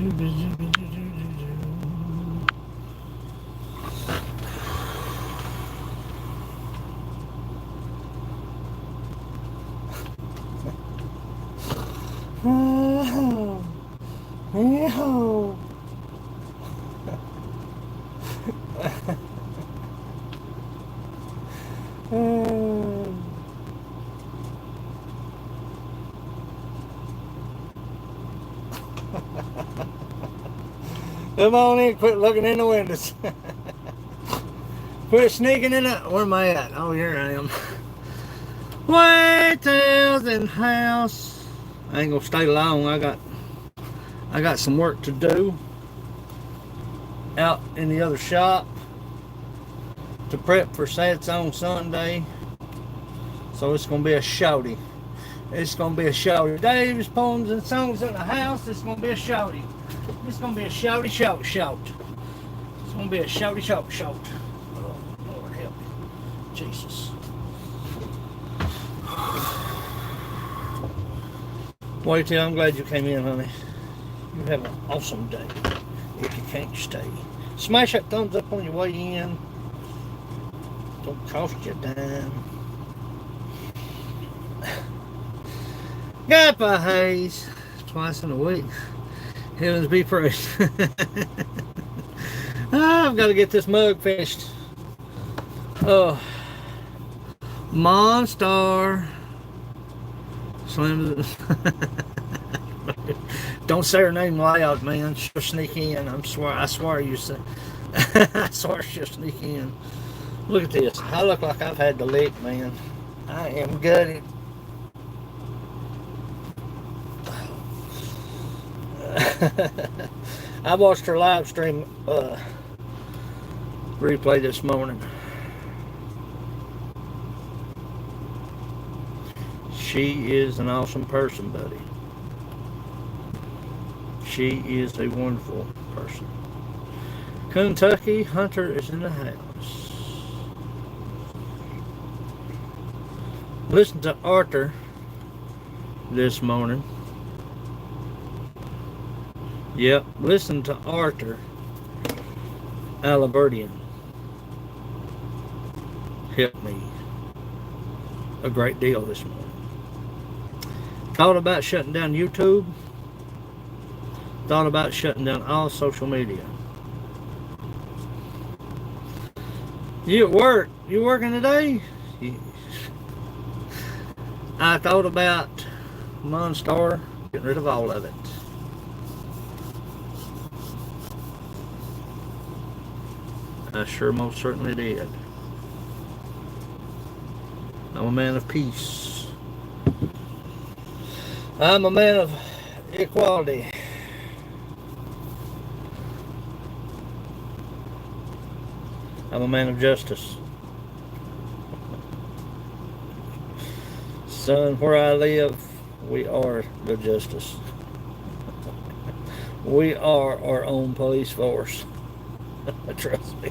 Oh, oh. Come on in, quit looking in the windows. Quit sneaking in the... Where am I at? Oh, here I am. White Tails in house. I ain't gonna stay long. I got some work to do out in the other shop to prep for Sets on Sunday. So it's gonna be a shouty. It's gonna be a shouty. Dave's poems and songs in the house. It's gonna be a shouty. It's gonna be a shouty shout shout. It's gonna be a shouty shout shout. Oh, Lord help me. Jesus. Wait till I'm glad you came in, honey. You have an awesome day. If you can't stay, smash that thumbs up on your way in. Don't cost you a dime. Gappa Haze twice in a week. Heavens be praised. I've got to get this mug finished. Oh, Monstar. Slim. Don't say her name loud, man. She'll sneak in. I swear you say. I swear she'll sneak in. Look at this. I look like I've had the lick, man. I am gutted. I watched her live stream replay this morning. She is an awesome person, buddy. She is a wonderful person. Kentucky Hunter is in the house. Listen to Arthur this morning. Yep, listen to Arthur Alibertian. Helped me a great deal this morning. Thought about shutting down YouTube. Thought about shutting down all social media. You at work? You working today? I thought about Monstar, getting rid of all of it. I sure most certainly did. I'm a man of peace. I'm a man of equality. I'm a man of justice. Son, where I live, we are the justice. We are our own police force. Trust me.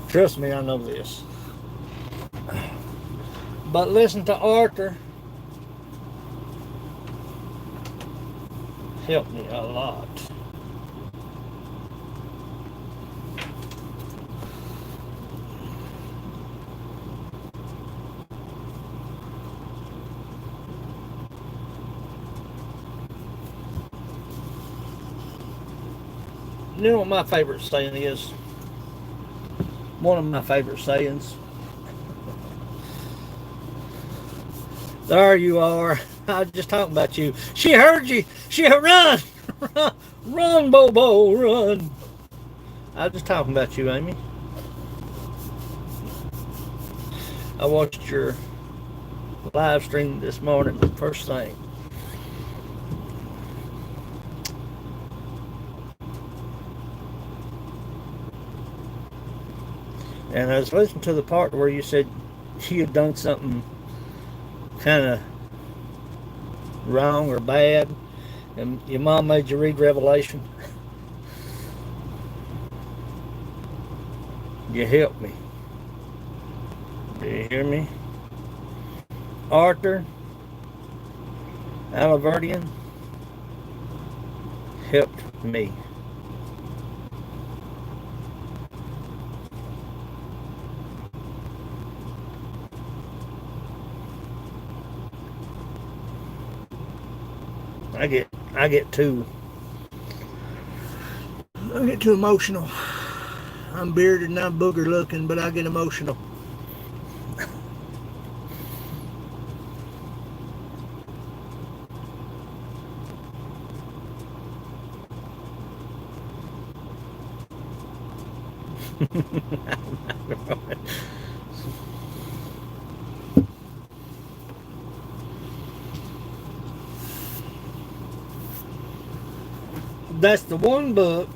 Trust me, I know this. But listen to Arthur. Helped me a lot. You know what my favorite saying is? One of my favorite sayings. There you are. I was just talking about you. She heard you. She run. Run, Bobo, run. I was just talking about you, Amy. I watched your live stream this morning, first thing. And I was listening to the part where you said you had done something kind of wrong or bad, and your mom made you read Revelation. You helped me. Do you hear me? Arthur Alibertian helped me. I get too I get too emotional. I'm bearded and I'm booger looking, but I get emotional. That's the one book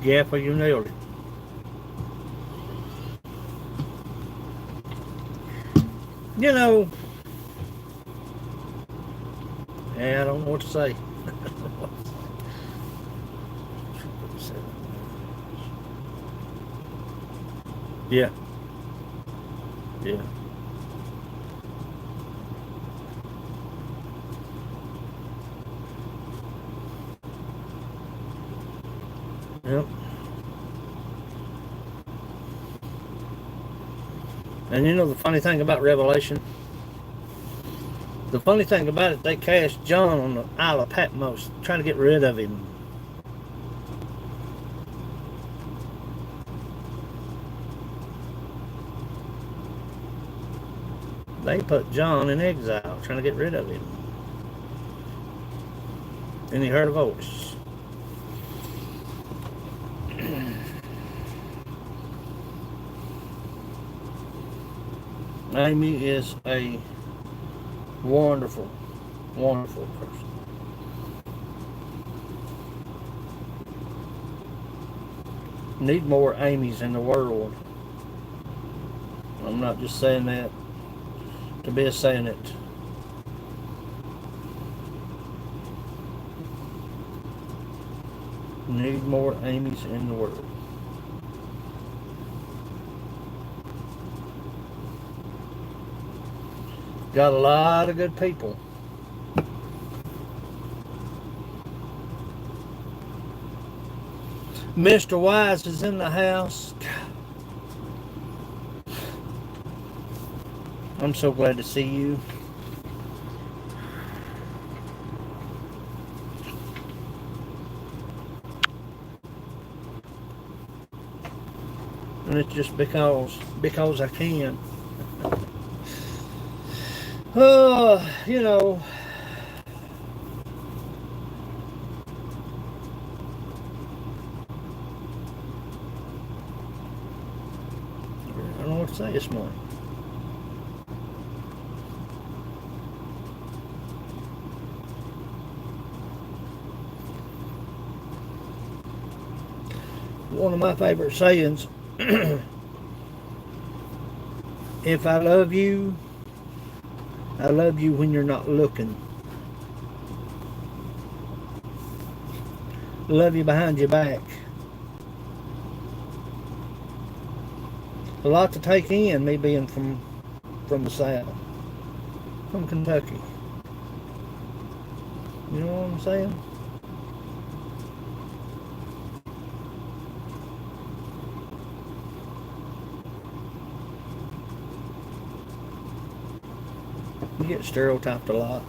Gaffer, you nailed it. You know, yeah, I don't know what to say. Yeah, yeah. Yep. And you know the funny thing about Revelation? The funny thing about it, they cast John on the Isle of Patmos, trying to get rid of him. They put John in exile, trying to get rid of him. And he heard a voice. Amy is a wonderful, wonderful person. Need more Amy's in the world. I'm not just saying that to be saying it. Need more Amy's in the world. Got a lot of good people. Mr. Wise is in the house. I'm so glad to see you. And it's just because I can. You know, I don't know what to say this morning. One of my favorite sayings, if I love you when you're not looking. Love you behind your back. A lot to take in, me being from the South, from Kentucky. You know what I'm saying? You get stereotyped a lot.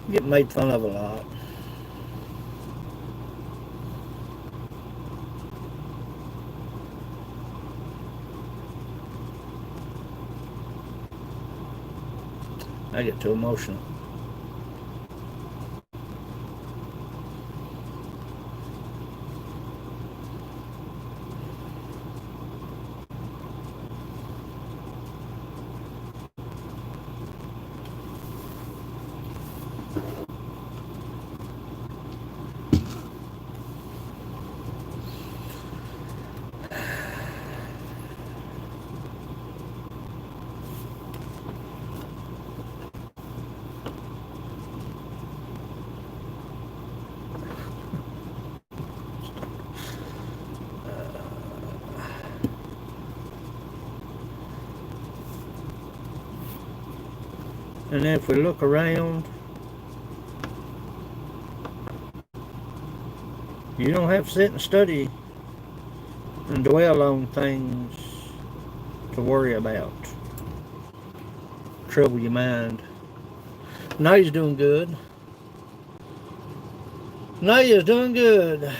You get made fun of a lot. I get too emotional. And if we look around, you don't have to sit and study and dwell on things to worry about. Trouble your mind. Nadia's doing good. Nadia's doing good.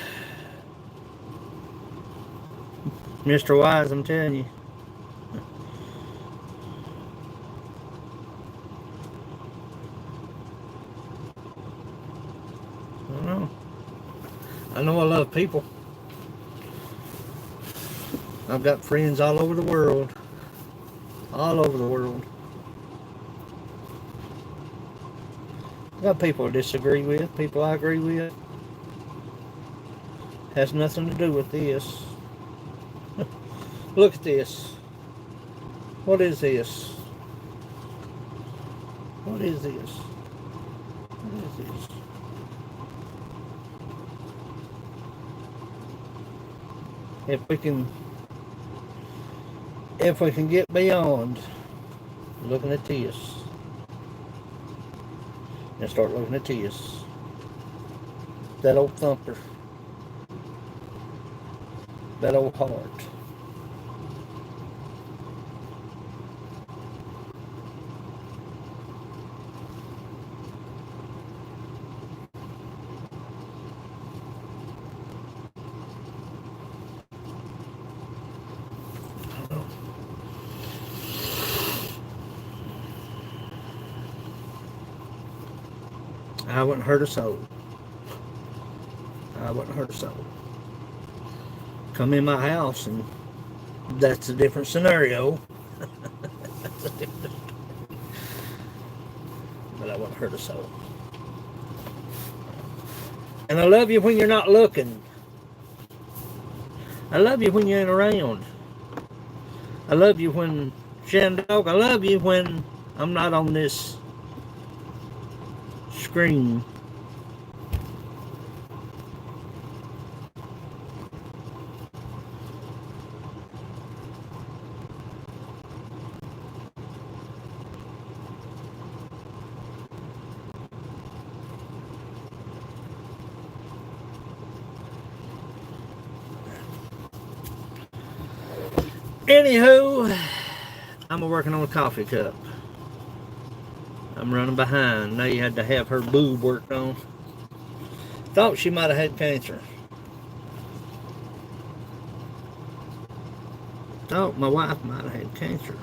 Mr. Wise, I'm telling you. I don't know. I know I love people. I've got friends all over the world. All over the world. I've got people I disagree with, people I agree with. Has nothing to do with this. Look at this. What is this? What is this? What is this? If we can get beyond looking at this and start looking at this, that old thumper, that old heart. I wouldn't hurt a soul. I wouldn't hurt a soul. Come in my house and that's a different scenario. That's a different, but I wouldn't hurt a soul. And I love you when you're not looking. I love you when you ain't around. I love you when Shannon Dog. I love you when I'm not on this screen. Anywho, I'm working on a coffee cup. I'm running behind. Now you had to have her boob worked on. Thought she might have had cancer. Thought my wife might have had cancer.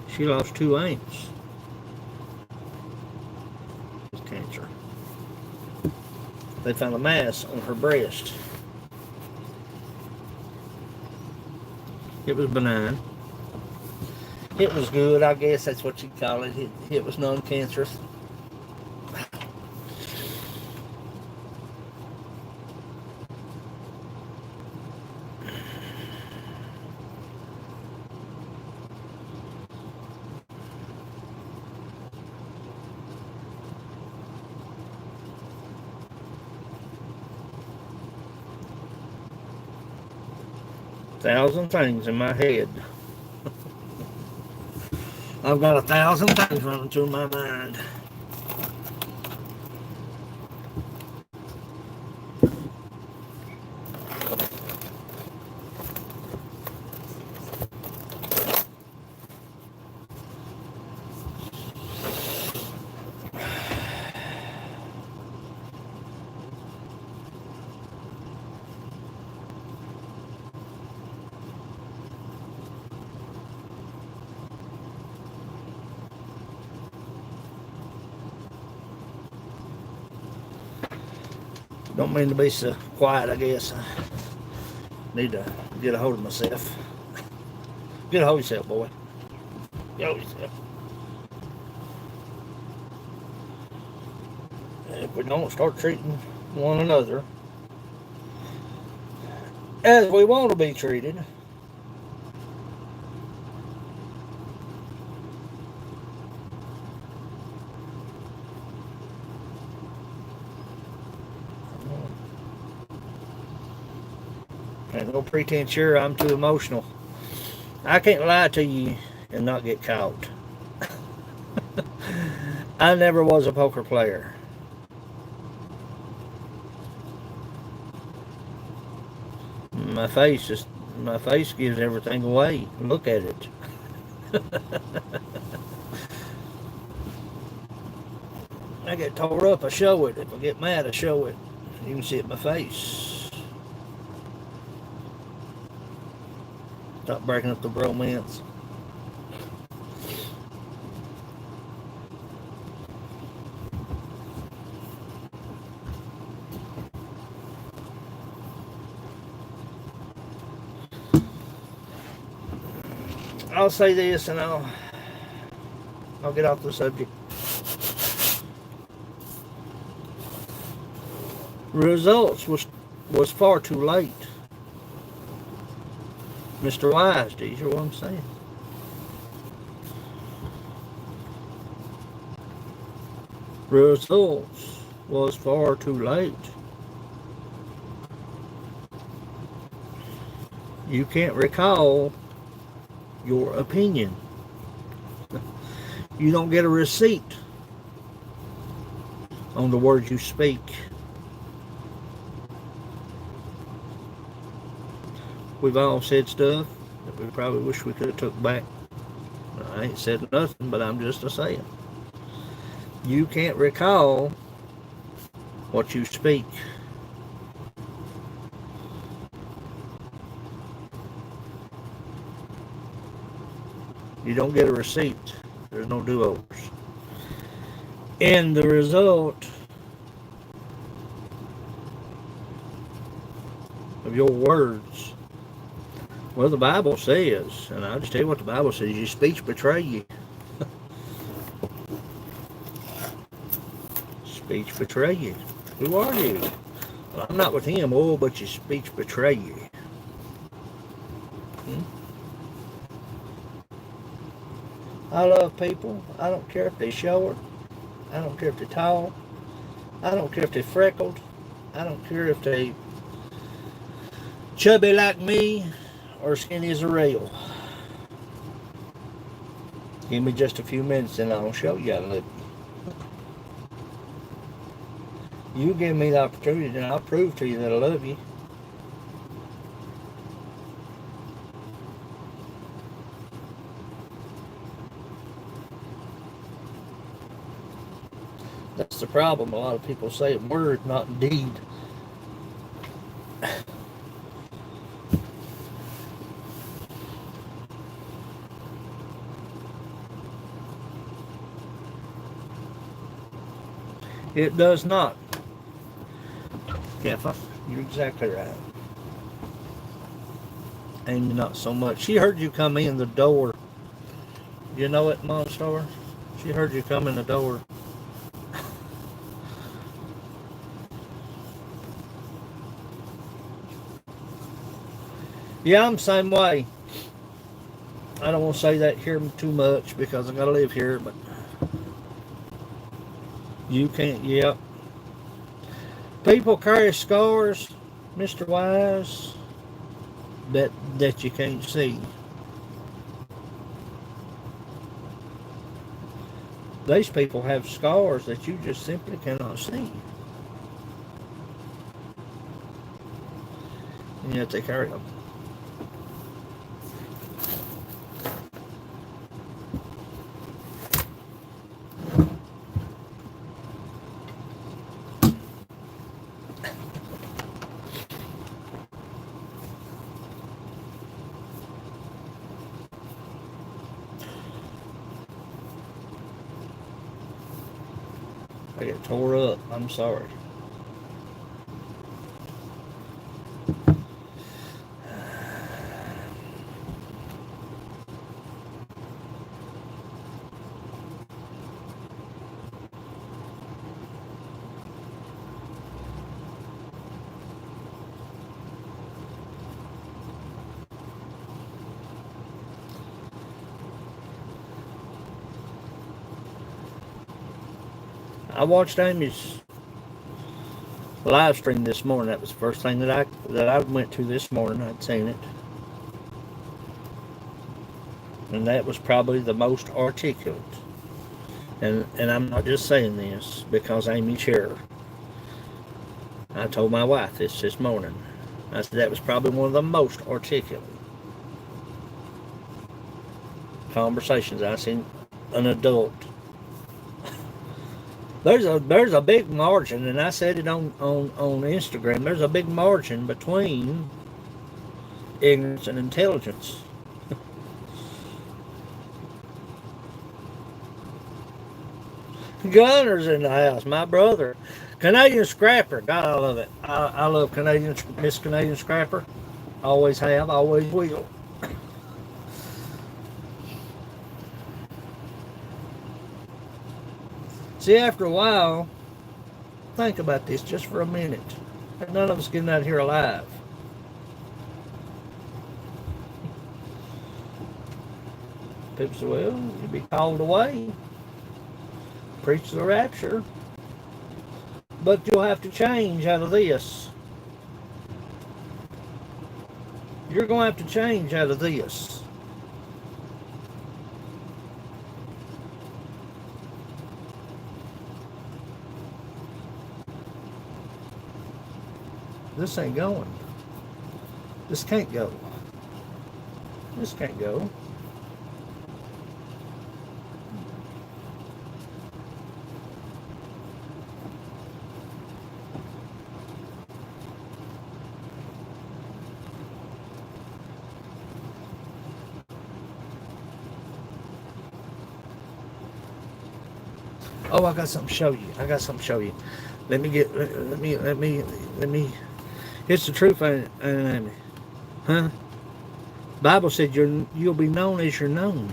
She lost 2 aunts. It's cancer. They found a mass on her breast. It was benign. It was good, I guess that's what you'd call it. It was non-cancerous. Thousand things in my head. I've got 1,000 things running through my mind. Don't mean to be so quiet, I guess. I need to get a hold of myself. Get a hold of yourself, boy. Get a hold of yourself. And if we don't start treating one another as we want to be treated, and no pretense here, I'm too emotional. I can't lie to you and not get caught. I never was a poker player. My face just my face gives everything away. Look at it. I get tore up, I show it. If I get mad, I show it. You can see it in my face. Stop breaking up the romance. I'll say this and I'll get off the subject. Results was far too late. Mr. Wise, do you hear what I'm saying? Results was far too late. You can't recall your opinion. You don't get a receipt on the words you speak. We've all said stuff that we probably wish we could have took back. I ain't said nothing, but I'm just a saying. You can't recall what you speak. You don't get a receipt. There's no do-overs. And the result of your words, well, the Bible says, and I'll just tell you what the Bible says, your speech betray you. Speech betray you. Who are you? Well, I'm not with him. Oh, but your speech betray you. I love people. I don't care if they're short. I don't care if they're tall. I don't care if they're freckled. I don't care if they chubby like me or skinny as a rail. Give me just a few minutes and I'll show you I love you. You give me the opportunity and I'll prove to you that I love you. That's the problem. A lot of people say in word, not in deed. It does not. Keffa, you're exactly right. And not so much. She heard you come in the door. You know it, Mom Star? She heard you come in the door. Yeah, I'm the same way. I don't want to say that here too much because I gotta live here, but you can't, yeah. People carry scars, Mr. Wise, that you can't see. These people have scars that you just simply cannot see. And yet they carry them. I get tore up. I'm sorry. I watched Amy's live stream this morning. That was the first thing that I went to this morning. I'd seen it. And that was probably the most articulate And I'm not just saying this because Amy's here. I told my wife this morning. I said that was probably one of the most articulate conversations I've seen an adult. There's a big margin, and I said it on Instagram. There's a big margin between ignorance and intelligence. Gunner's in the house, my brother. Canadian Scrapper, God, I love it. I love Miss Canadian Scrapper. Always have, always will. See, after a while, think about this just for a minute. None of us getting out here alive. People say, well, you'll be called away. Preach the rapture. But you'll have to change out of this. You're going to have to change out of this. This ain't going. This can't go. This can't go. Oh, I got something to show you. Let me. It's the truth, ain't it? Huh? Bible said you'll be known as you're known.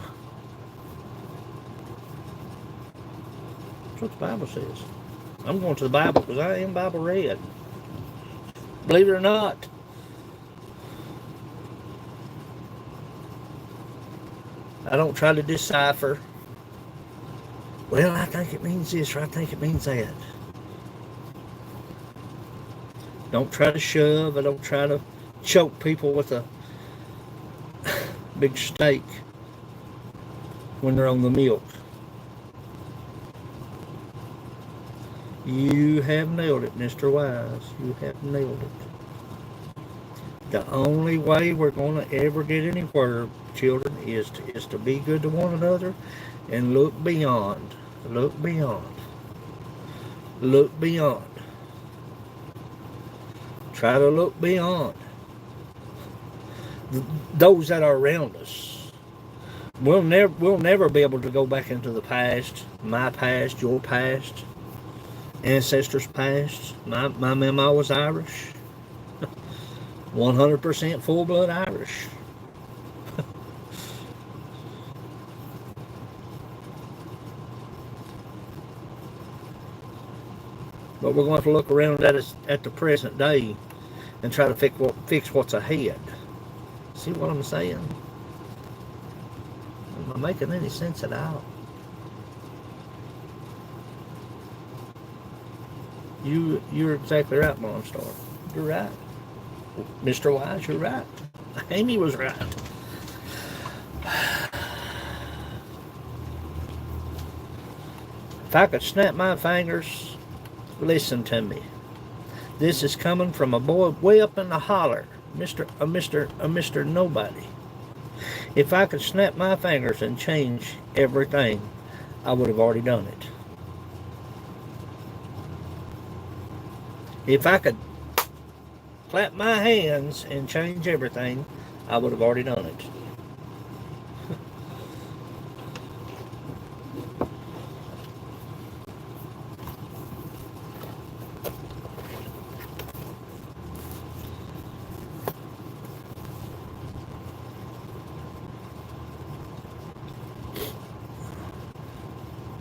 That's what the Bible says. I'm going to the Bible because I am Bible read. Believe it or not. I don't try to decipher. Well, I think it means this or I think it means that. Don't try to shove. I don't try to choke people with a big steak when they're on the milk. You have nailed it, Mr. Wise. You have nailed it. The only way we're going to ever get anywhere, children, is to be good to one another and look beyond. Look beyond. Look beyond. Try to look beyond those that are around us. We'll never be able to go back into the past, my past, your past, ancestors' past. My mama was Irish, 100% full-blood Irish. But we're going to have to look around at the present day and try to fix what's ahead. See what I'm saying? Am I making any sense at all? You're exactly right, Monstar. You're right. Mr. Wise, you're right. Amy was right. If I could snap my fingers, listen to me. This is coming from a boy way up in the holler, Mr. Nobody. If I could snap my fingers and change everything, I would have already done it. If I could clap my hands and change everything, I would have already done it.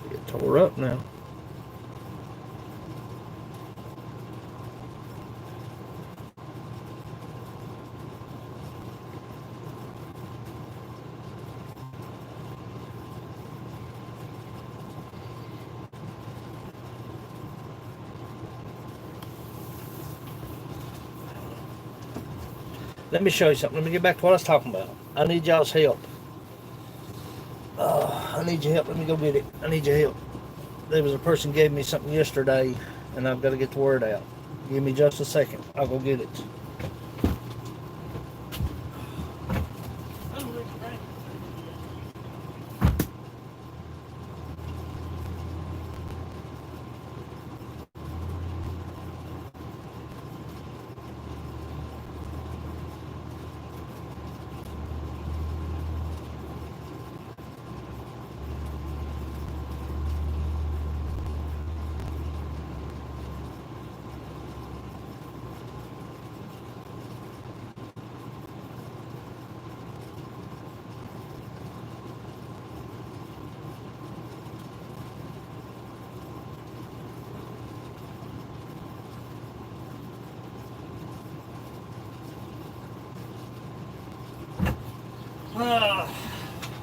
Get tore up now. Let me show you something. Let me get back to what I was talking about. I need y'all's help. I I need your help. Let me go get it. I need your help. There was a person gave me something yesterday, and I've got to get the word out. Give me just a second. I'll go get it.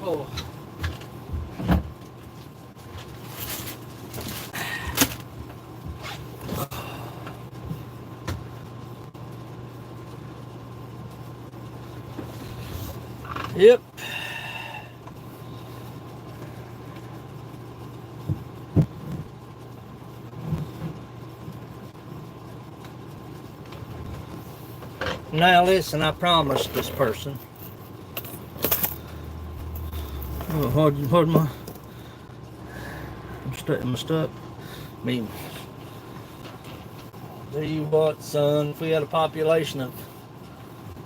Oh. Yep. Now listen, I promised this person. What am I? I'm stuck. I mean, tell you what, son, if we had a population of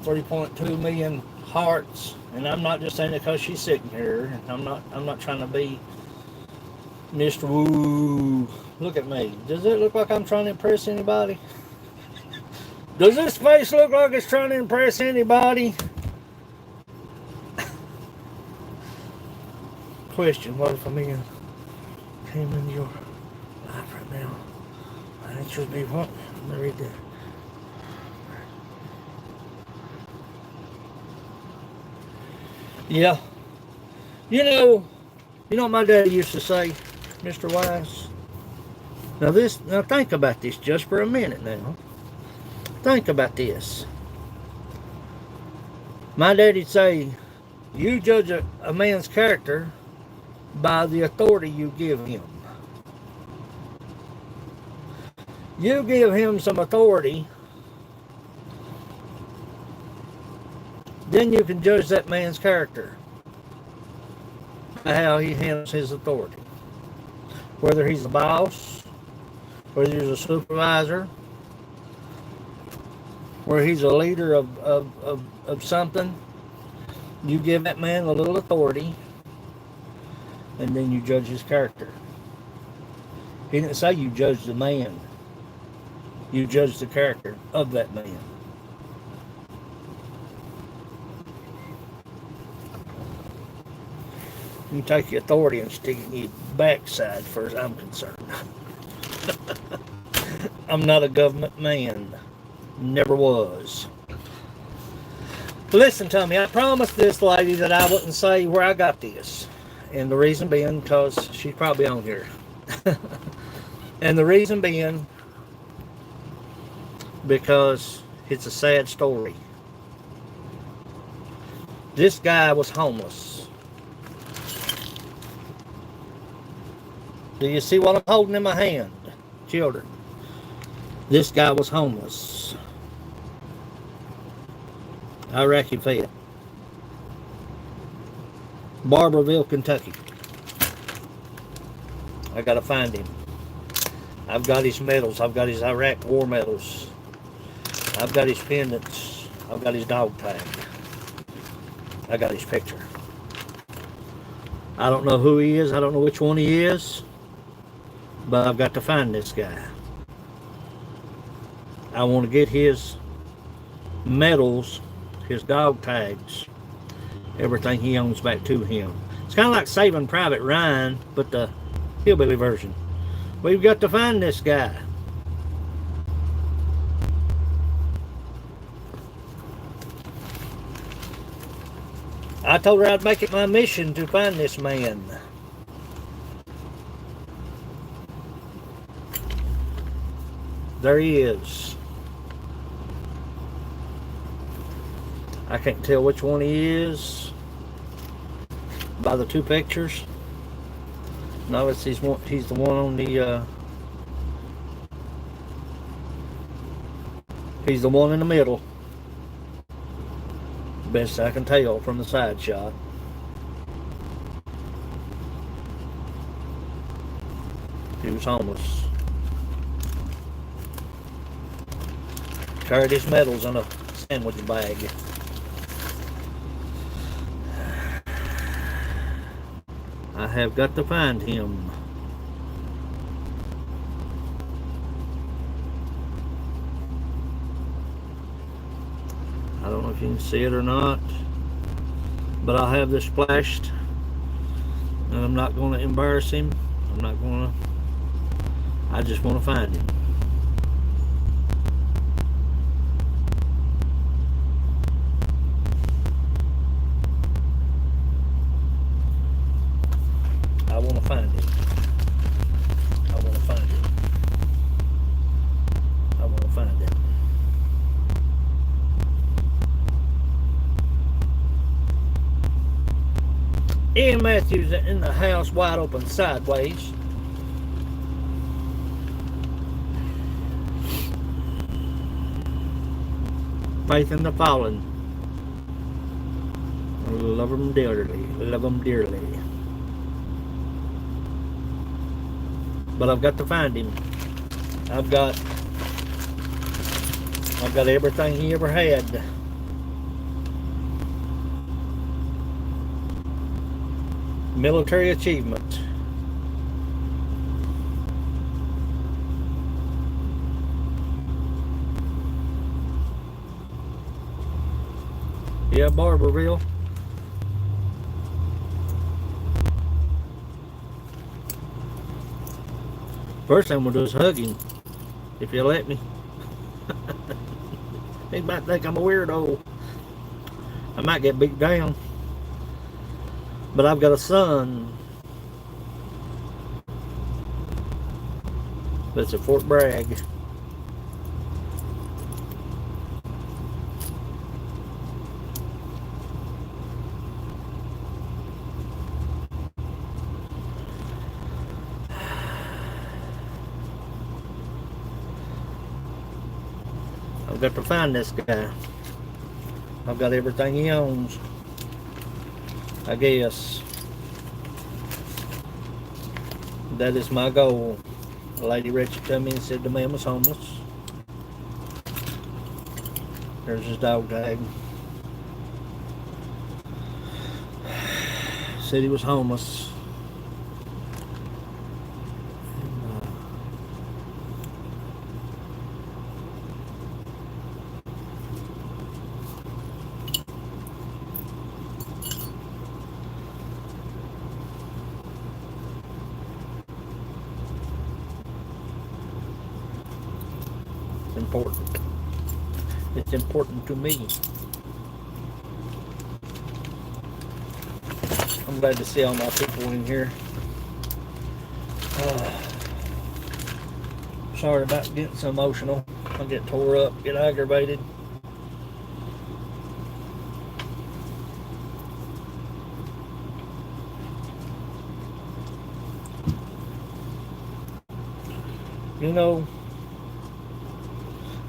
3.2 million hearts, and I'm not just saying it because she's sitting here, I'm not trying to be Mr. Woo. Look at me. Does it look like I'm trying to impress anybody? Does this face look like it's trying to impress anybody? Question, what if a man came into your life right now? And it should be what? Let me read that. Yeah. You know what my daddy used to say, Mr. Wise? Now think about this just for a minute now. Think about this. My daddy'd say, you judge a man's character by the authority you give him. You give him some authority, then you can judge that man's character by how he handles his authority. Whether he's a boss, whether he's a supervisor, where he's a leader of something, you give that man a little authority, and then you judge his character. He didn't say you judge the man. You judge the character of that man. You take your authority and stick it in your backside, as far as I'm concerned. I'm not a government man. Never was. Listen to me. I promised this lady that I wouldn't say where I got this. And the reason being, because she's probably on here. And the reason being, because it's a sad story. This guy was homeless. Do you see what I'm holding in my hand, children? This guy was homeless. Iraqi vet. Barberville, Kentucky. I gotta find him. I've got his medals. I've got his Iraq war medals. I've got his pendants. I've got his dog tag. I got his picture. I don't know who he is. I don't know which one he is. But I've got to find this guy. I want to get his medals, his dog tags, everything he owns back to him. It's kind of like Saving Private Ryan, but the hillbilly version. We've got to find this guy. I told her I'd make it my mission to find this man. There he is. I can't tell which one he is by the two pictures. No, it's he's one. He's the one on the. He's the one in the middle. Best I can tell from the side shot. He was homeless. Carried his medals in a sandwich bag. I have got to find him. I don't know if you can see it or not, but I'll have this splashed, and I'm not going to embarrass him. I'm not going to. I just want to find him. I want to find him. I want to find him. I want to find him. Ian Matthews in the house, wide open sideways. Faith in the fallen. Love them dearly. Love them dearly. But I've got to find him. I've got everything he ever had. Military achievement. Yeah, Barberville. First thing I'm gonna do is hug him, if you let me. He might think I'm a weirdo. I might get beat down. But I've got a son that's at Fort Bragg. I've got to find this guy. I've got everything he owns, I guess. That is my goal. A lady reached to me and said the man was homeless. There's his dog tag. Said he was homeless. Important. It's important to me. I'm glad to see all my people in here. Sorry about getting so emotional. I get tore up, get aggravated. You know,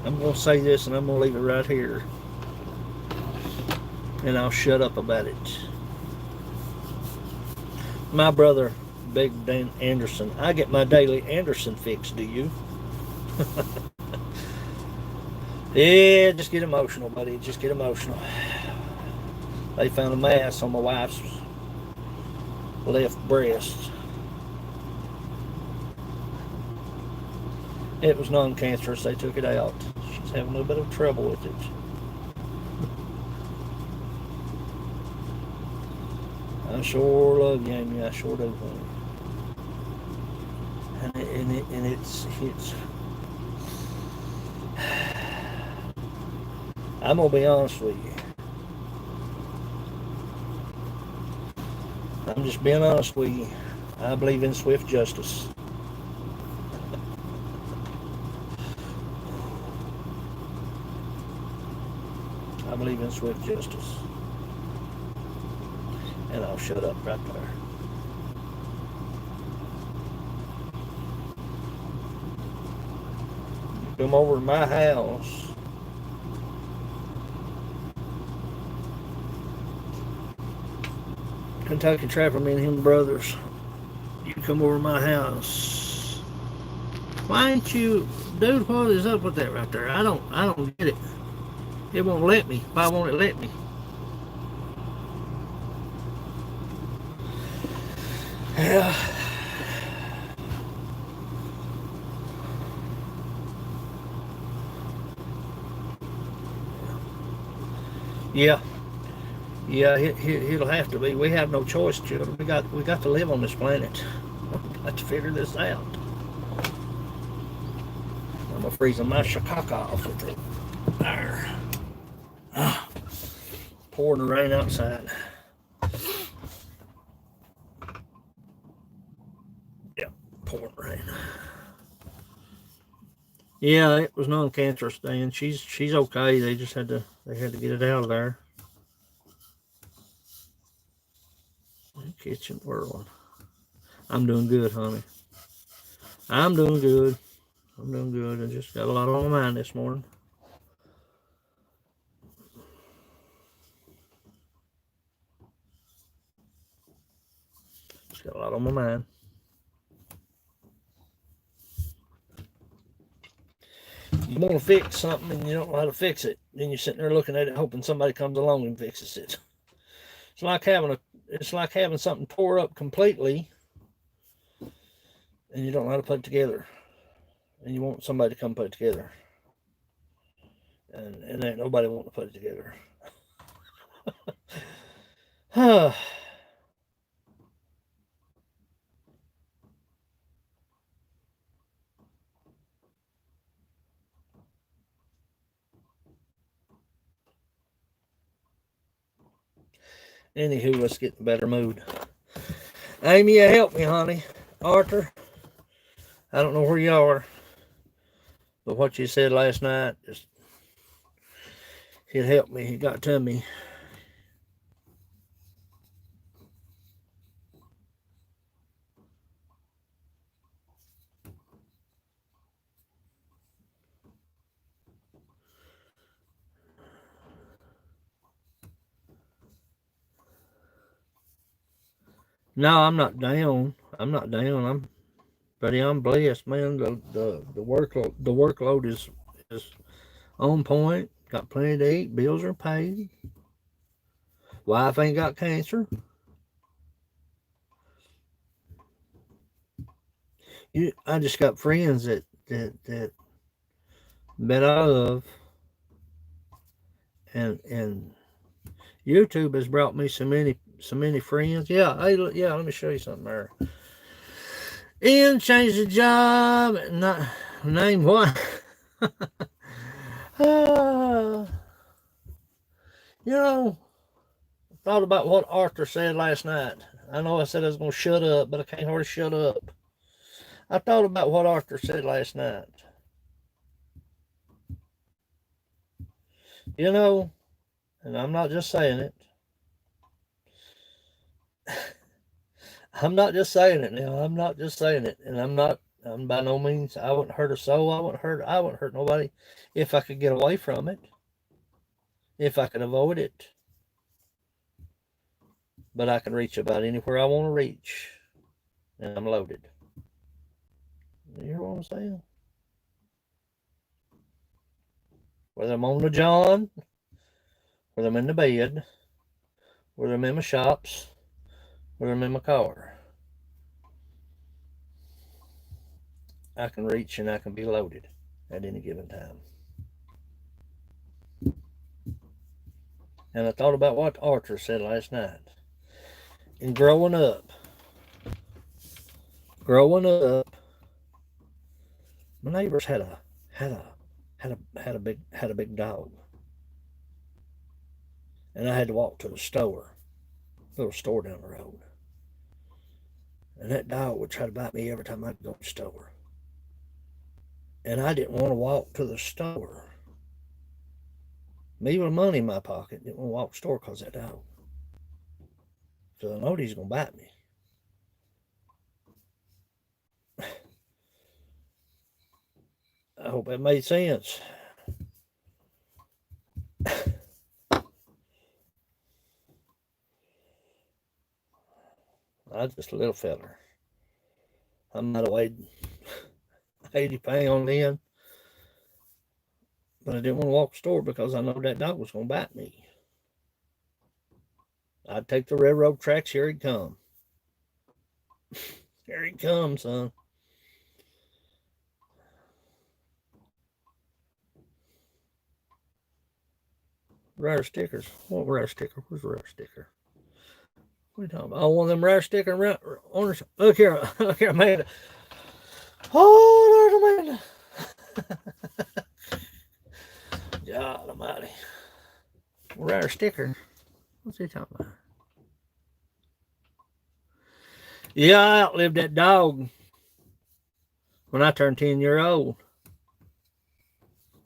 I'm going to say this and I'm going to leave it right here. And I'll shut up about it. My brother, Big Dan Anderson. I get my daily Anderson fix, do you? Yeah, just get emotional, buddy. Just get emotional. They found a mass on my wife's left breast. It was non-cancerous. They took it out. She's having a little bit of trouble with it. I sure love you, Amy. I sure do. And it's I'm gonna be honest with you. I'm just being honest with you. I believe in swift justice. I believe in swift justice. And I'll shut up right there. Come over to my house. Kentucky Trapper, me and him brothers. You come over to my house. Why ain't you, dude? What is up with that right there? I don't get it. It won't let me. Why won't it let me? Yeah. Yeah. Yeah, it'll have to be. We have no choice, children. We got to live on this planet. We got to figure this out. I'm gonna freeze my shakaka off with it. There. Pouring the rain outside. Yeah, pouring rain. Yeah, it was non-cancerous, Dan. She's okay. They had to get it out of there. Kitchen whirling. I'm doing good, honey. I'm doing good. I'm doing good. I just got a lot on my mind this morning. Just got a lot on my mind. You want to fix something and you don't know how to fix it. Then you're sitting there looking at it, hoping somebody comes along and fixes it. It's like having something tore up completely, and you don't know how to put it together, and you want somebody to come put it together, and ain't nobody wanting to put it together. Anywho, let's get in a better mood. Amy, you help me, honey. Arthur, I don't know where you are, but what you said last night, it helped me. It got to me. No, I'm not down. I'm not down. Buddy, I'm blessed, man. The workload is on point. Got plenty to eat. Bills are paid. Wife ain't got cancer. I just got friends that I love, and YouTube has brought me so many friends. Yeah, hey, yeah. Let me show you something there. Ian changed the job. Not name what? You know, thought about what Arthur said last night. I know I said I was going to shut up, but I can't hardly shut up. I thought about what Arthur said last night. You know, and I'm not just saying it. I'm not just saying it now. I'm not just saying it. And I'm by no means, I wouldn't hurt a soul. I wouldn't hurt nobody if I could get away from it. If I could avoid it. But I can reach about anywhere I want to reach. And I'm loaded. You hear what I'm saying? Whether I'm on the John, whether I'm in the bed, whether I'm in my shops, whether I'm in my car, I can reach and I can be loaded at any given time. And I thought about what Arthur said last night. In growing up, my neighbors had a big dog, and I had to walk to the store, little store down the road, and that dog would try to bite me every time I'd go to the store, and I didn't want to walk to the store. Me with money in my pocket, didn't want to walk to the store because of that dog. So I know he's gonna bite me. I hope that made sense. I was just a little feller. I might have weighed 80 pounds then. But I didn't want to walk the store because I know that dog was going to bite me. I'd take the railroad tracks. Here he come. Here he comes, son. Rare stickers. What rare sticker? Where's the rare sticker? What are you talking about? Oh, one of them rare sticker owners. Look here, Amanda. Oh, there's Amanda. God almighty. Rare sticker. What's he talking about? Yeah, I outlived that dog when I turned 10 years old.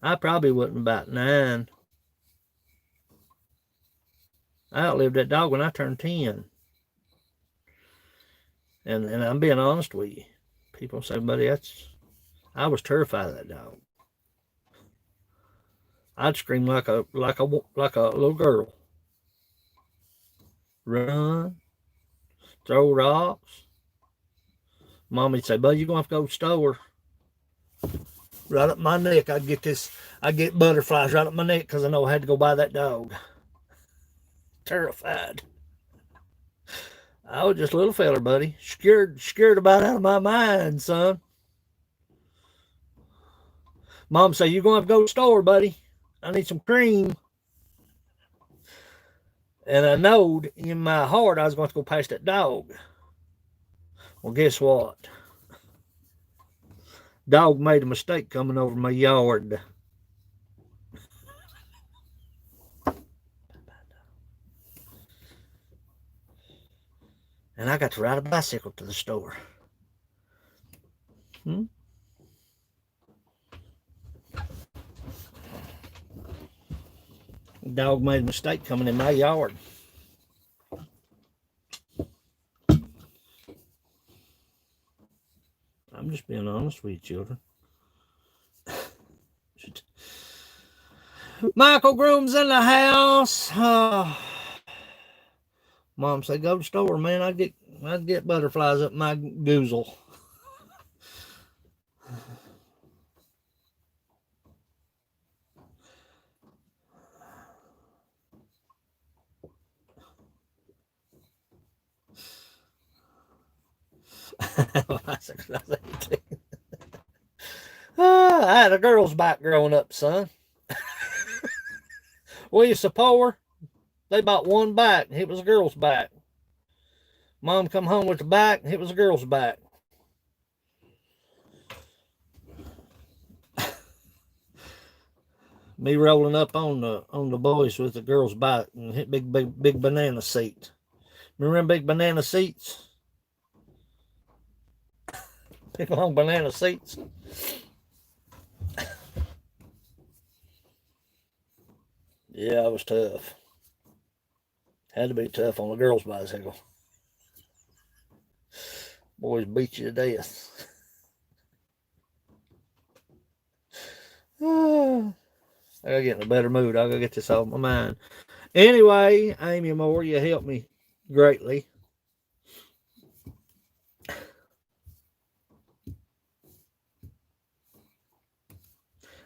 I probably wasn't about 9. I outlived that dog when I turned 10. And I'm being honest with you. People say, buddy, I was terrified of that dog. I'd scream like a little girl. Run, throw rocks. Mommy'd say, bud, you're gonna have to go to the store. Right up my neck, I'd get butterflies right up my neck because I know I had to go buy that dog. Terrified. I was just a little feller, buddy. Scared about out of my mind, son. Mom said, you're going to have to go to the store, buddy. I need some cream. And I knowed in my heart I was going to go past that dog. Well, guess what? Dog made a mistake coming over my yard. And I got to ride a bicycle to the store. Dog made a mistake coming in my yard. I'm just being honest with you, children. Michael Groom's in the house. Mom said, go to the store, man. I'd get butterflies up my goozle. I had a girl's back growing up, son. We used to pour. They bought one back. It was a girl's back. Mom come home with the back. It was a girl's back. Me rolling up on the boys with the girl's back and hit big banana seat. Remember big banana seats? Big long banana seats. Yeah, it was tough. Had to be tough on the girls' bicycle. Boys beat you to death. I gotta get in a better mood. I gotta get this off my mind. Anyway, Amy Moore, you helped me greatly.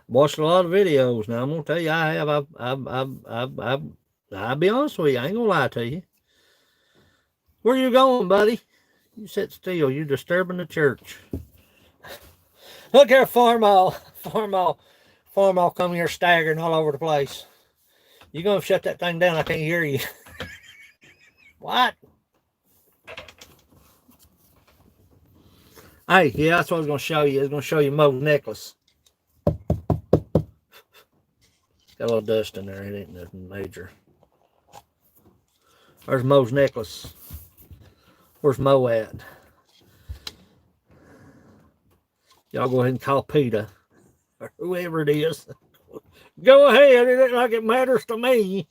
Watched a lot of videos. Now I'm gonna tell you, I have. I'll be honest with you. I ain't gonna lie to you. Where you going, buddy? You sit still. You're disturbing the church. Look here, Farmall come here staggering all over the place. You gonna shut that thing down? I can't hear you. What? Hey, yeah, that's what I was gonna show you. I was gonna show you Mo's necklace. Got a little dust in there. It ain't nothing major. There's Mo's necklace. Where's Mo at? Y'all go ahead and call PETA or whoever it is. Go ahead. It ain't like it matters to me.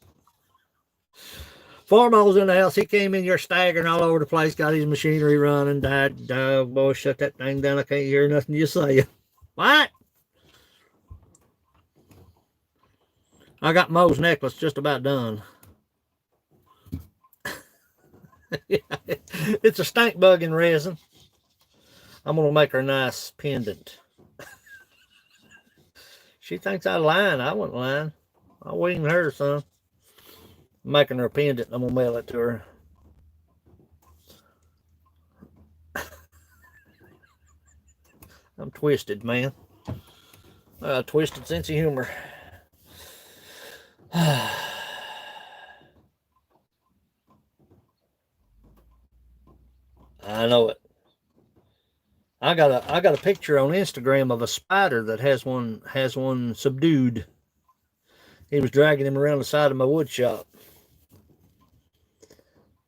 Farmall's in the house. He came in here staggering all over the place. Got his machinery running. Dog, boy, shut that thing down. I can't hear nothing you say. What? I got Mo's necklace just about done. It's a stink bug in resin. I'm going to make her a nice pendant. She thinks I lying. I wasn't lying. I wasn't her, son. I'm making her a pendant. I'm going to mail it to her. I'm twisted, man. Twisted sense of humor. I know it. I got a picture on Instagram of a spider that has one subdued. He was dragging him around the side of my wood shop.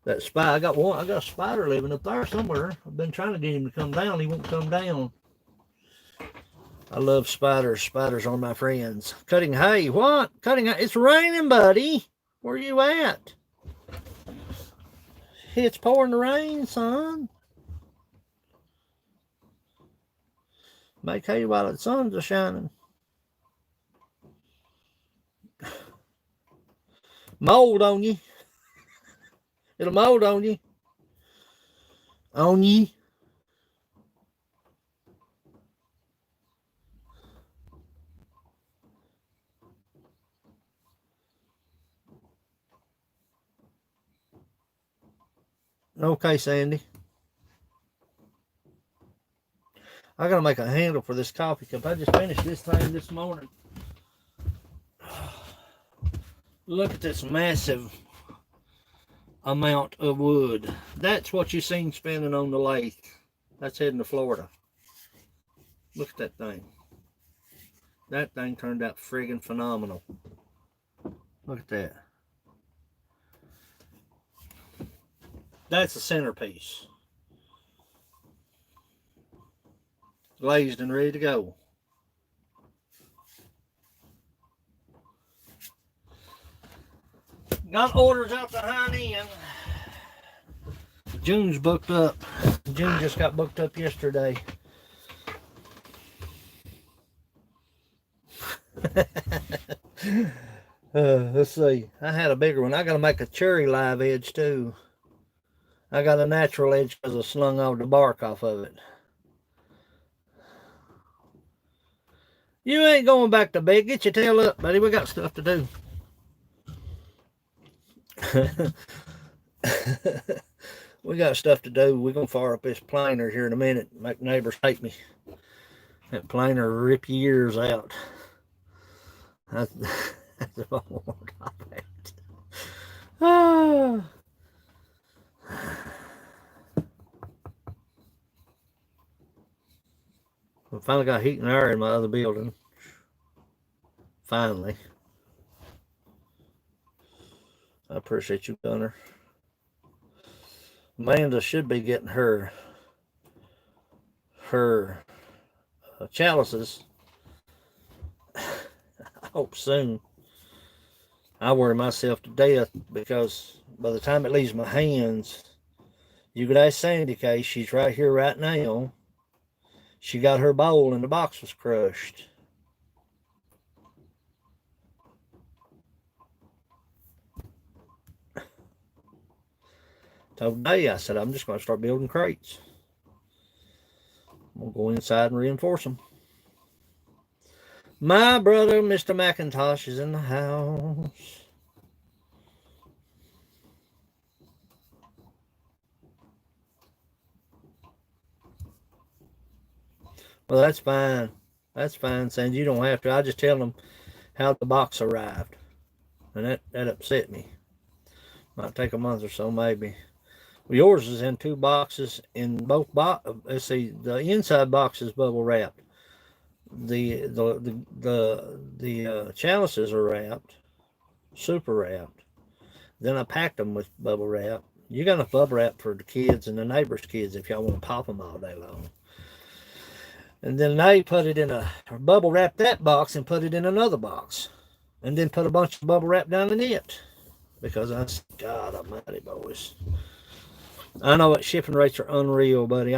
That spider, I got a spider living up there somewhere. I've been trying to get him to come down. He won't come down. I love spiders. Spiders are my friends. Cutting hay. What? Cutting hay? It's raining, buddy. Where you at? It's pouring the rain, son. Make hay while the sun's a shining. Mold on you. It'll mold on you. On ye. Okay, Sandy. I gotta make a handle for this coffee cup. I just finished this thing this morning. Look at this massive amount of wood. That's what you seen spinning on the lathe. That's heading to Florida. Look at that thing. That thing turned out friggin' phenomenal. Look at that. That's the centerpiece. Glazed and ready to go. Got orders out to Honey, and June's booked up. June just got booked up yesterday. Let's see. I had a bigger one. I got to make a cherry live edge too. I got a natural edge because I slung all the bark off of it. You ain't going back to bed. Get your tail up, buddy. We got stuff to do. We got stuff to do. We're going to fire up this planer here in a minute. Make neighbors hate me. That planer rip your ears out. That's all I want to I finally got heat and air in my other building. Finally. I appreciate you, Gunner. Amanda should be getting her chalices. I hope soon. I worry myself to death because by the time it leaves my hands, you could ask Sandy Kay. She's right here right now. She got her bowl and the box was crushed. Told Day, I said, I'm just going to start building crates. I'm going to go inside and reinforce them. My brother, Mr. McIntosh, is in the house. Well, that's fine. That's fine, Sandy. You don't have to. I just tell them how the box arrived. And that upset me. Might take a month or so, maybe. Well, yours is in 2 boxes. In both boxes, let's see, the inside box is bubble wrapped. The chalices are wrapped, super wrapped. Then I packed them with bubble wrap. You got enough bubble wrap for the kids and the neighbors' kids if y'all want to pop them all day long. And then they put it in bubble wrap that box and put it in another box. And then put a bunch of bubble wrap down in it. Because I said, God almighty, boys. I know what shipping rates are unreal, buddy.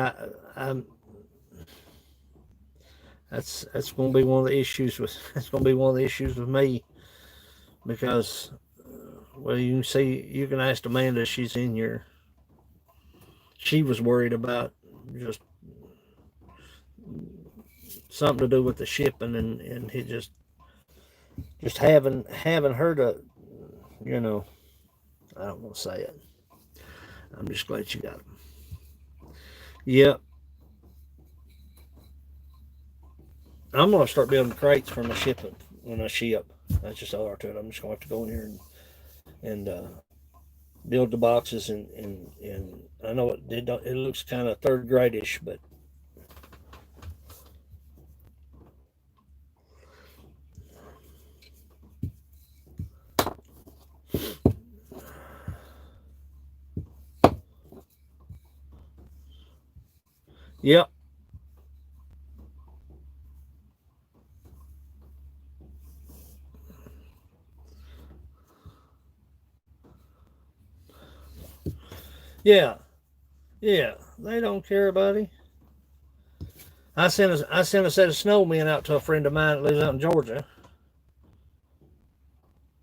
That's going to be one of the issues with me. because, well, you can see, you can ask Amanda, she's in here. She was worried about just something to do with the shipping, and he just having her to, you know, I don't want to say it. I'm just glad she got them. Yep. I'm gonna start building crates for my shipping when I ship. That's just all to it. I'm just gonna have to go in here and build the boxes, and I know it looks kind of third gradish, but yep. Yeah, yeah, they don't care, buddy. I sent a set of snowmen out to a friend of mine that lives out in Georgia,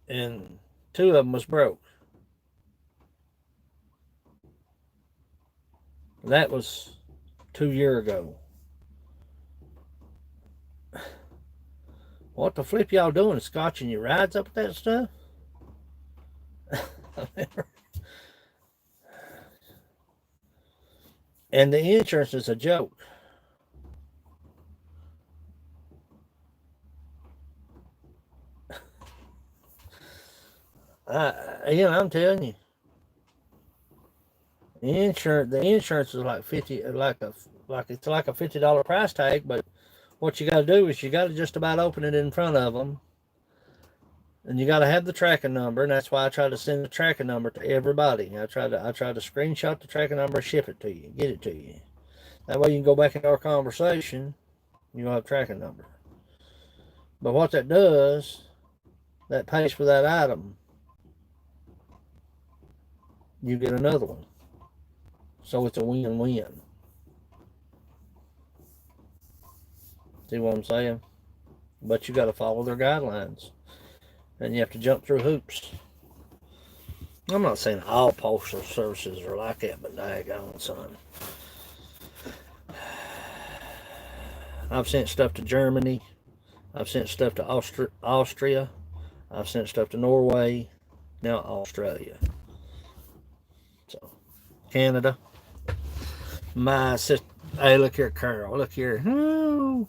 and two of them was broke. That was 2 years ago. What the flip y'all doing? Scotching your rides up with that stuff? And the insurance is a joke. I'm telling you, the insurance is like 50, it's like a $50 price tag. But what you got to do is you got to just about open it in front of them, and you got to have the tracking number. And that's why I try to send the tracking number to everybody. I try to screenshot the tracking number, ship it to you, get it to you. That way you can go back into our conversation. You'll have a tracking number. But what that does, that pays for that item. You get another one. So it's a win-win. See what I'm saying? But you got to follow their guidelines. And you have to jump through hoops. I'm not saying all postal services are like that, but daggone, son. I've sent stuff to Germany. I've sent stuff to Austria. I've sent stuff to Norway. Now Australia. So, Canada. My sister. Hey, look here, Carol. Look here. Oh,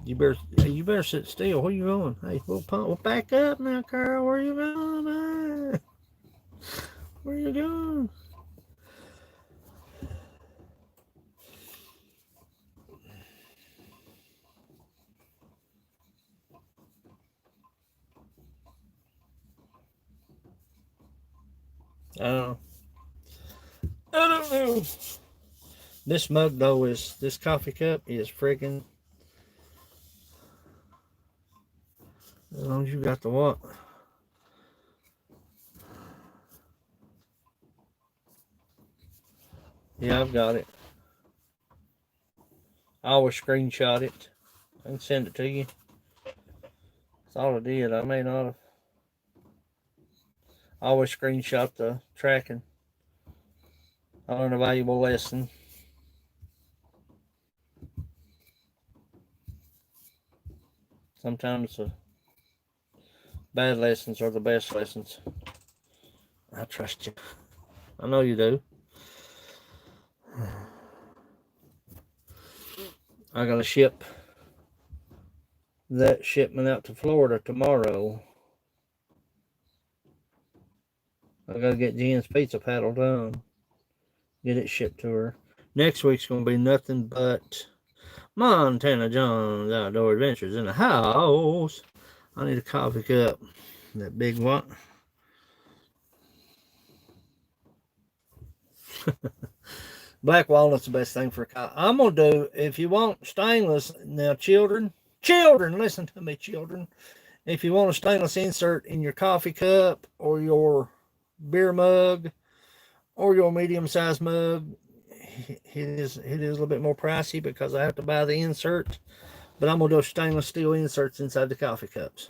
you better sit still. Where you going? Hey, we'll back up now, Carol. Where you going? Where you going? I don't know. This mug though this coffee cup is friggin'. As long as you got the what? Yeah, I've got it. I always screenshot it and send it to you. That's all I did. I may not have. I always screenshot the tracking. I learned a valuable lesson. Sometimes the bad lessons are the best lessons. I trust you. I know you do. I gotta ship that shipment out to Florida tomorrow. I gotta get Jen's pizza paddle done. Get it shipped to her. Next week's gonna be nothing but Montana John's Outdoor Adventures in the house. I need a coffee cup. That big one. Black walnut's the best thing for a coffee. I'm gonna do, if you want stainless now, children, listen to me, children. If you want a stainless insert in your coffee cup or your beer mug or your medium-sized mug, it is a little bit more pricey because I have to buy the insert. But I'm gonna do stainless steel inserts inside the coffee cups.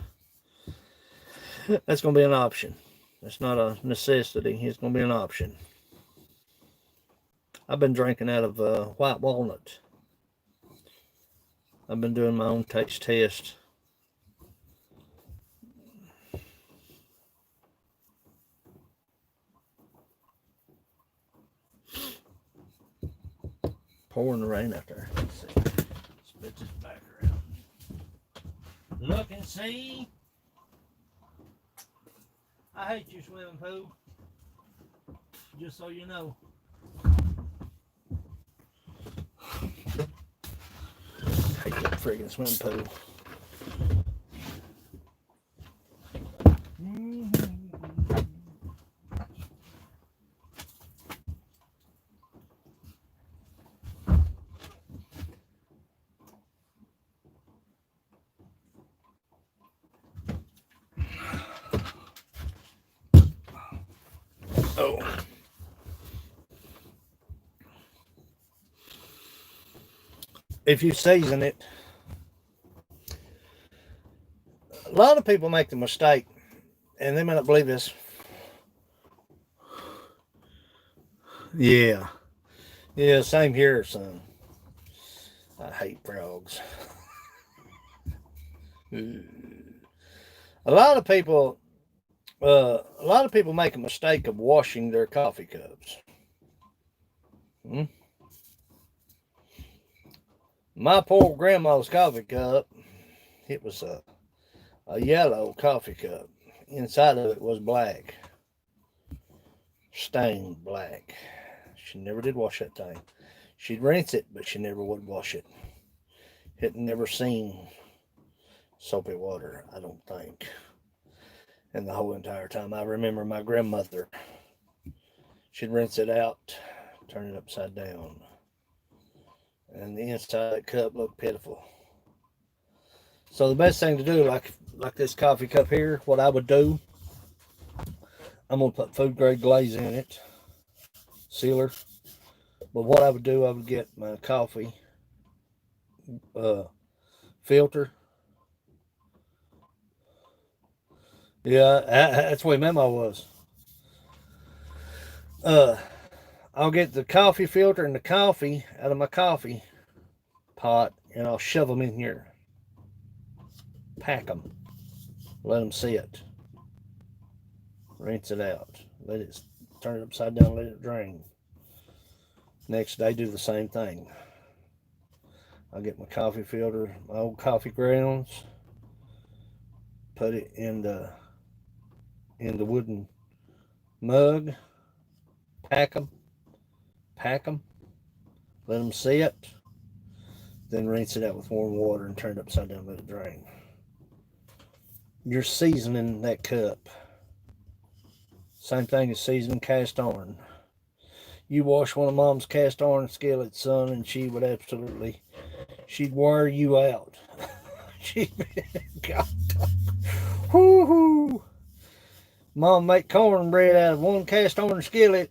That's going to be an option. That's not a necessity. It's going to be an option. I've been drinking out of white walnut. I've been doing my own taste test. Pouring the rain out there. Let's see. Spit this back around. Look and see. I hate your swimming pool. Just so you know. I hate that friggin' swimming pool. Oh. If you season it, a lot of people make the mistake, and they may not believe this. Yeah. Yeah, same here, son. I hate frogs. A lot of people make a mistake of washing their coffee cups. My poor grandma's coffee cup, it was a yellow coffee cup. Inside of it was black, stained black. She never did wash that thing. She'd rinse it, but she never would wash it. It never seen soapy water, I don't think. And the whole entire time, I remember my grandmother, she'd rinse it out, turn it upside down, and the inside of that cup looked pitiful. So the best thing to do, like this coffee cup here, what I would do, I'm gonna put food grade glaze in it, sealer. But what I would do, I would get my coffee filter. Yeah, that's where Memo was. I'll get the coffee filter and the coffee out of my coffee pot, and I'll shove them in here. Pack them. Let them sit. Rinse it out. Let it turn it upside down. Let it drain. Next day, do the same thing. I'll get my coffee filter, my old coffee grounds, put it in the wooden mug, pack them, let them sit, then rinse it out with warm water and turn it upside down, let it drain. You're seasoning that cup. Same thing as seasoning cast iron. You wash one of Mom's cast iron skillets, son, and she would absolutely, she'd wear you out. She'd be, God, whoo-hoo. Mom make cornbread out of one cast iron skillet.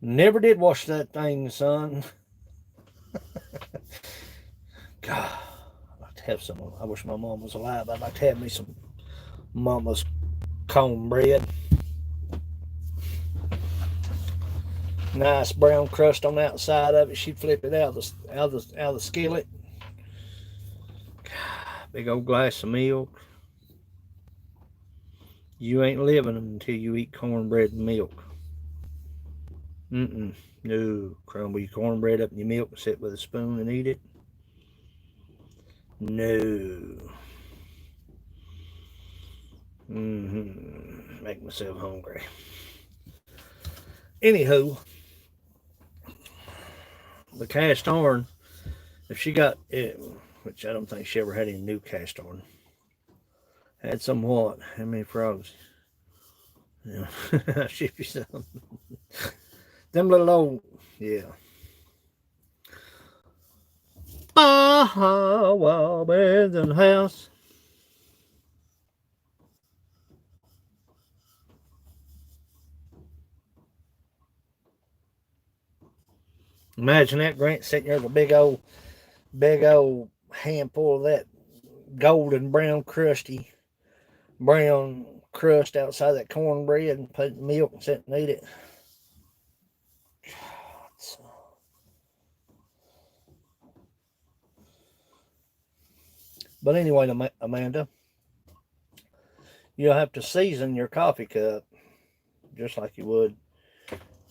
Never did wash that thing, son. God, I'd like to have some. I wish my mom was alive. I'd like to have me some Mama's cornbread. Nice brown crust on the outside of it. She'd flip it out of the skillet. God, big old glass of milk. You ain't living until you eat cornbread and milk. No. Crumble your cornbread up in your milk and sit with a spoon and eat it. No. Make myself hungry. Anywho, the cast iron, if she got it, which I don't think she ever had any new cast iron, had somewhat. How many frogs? Yeah, she'd be some. Them little old, yeah. Wild bears in the house. Imagine that, Grant, sitting there with a big old handful of that golden brown crusty brown crust outside that cornbread and put milk and sit and eat it. But anyway, Amanda, you'll have to season your coffee cup just like you would.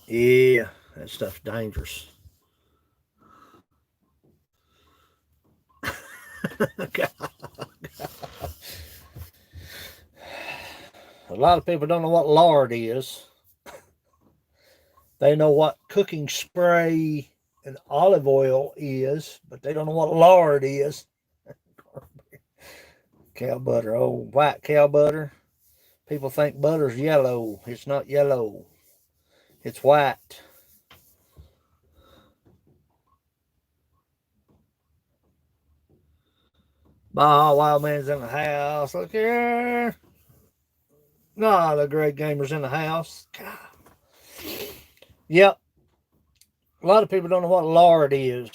Yeah, that stuff's dangerous. A lot of people don't know what lard is. They know what cooking spray and olive oil is, but they don't know what lard is. Cow butter, oh, white cow butter. People think butter's yellow. It's not yellow. It's white. Oh, Wild Man's in the house. Look here. No, the great gamer's in the house. God. Yep. A lot of people don't know what lard is.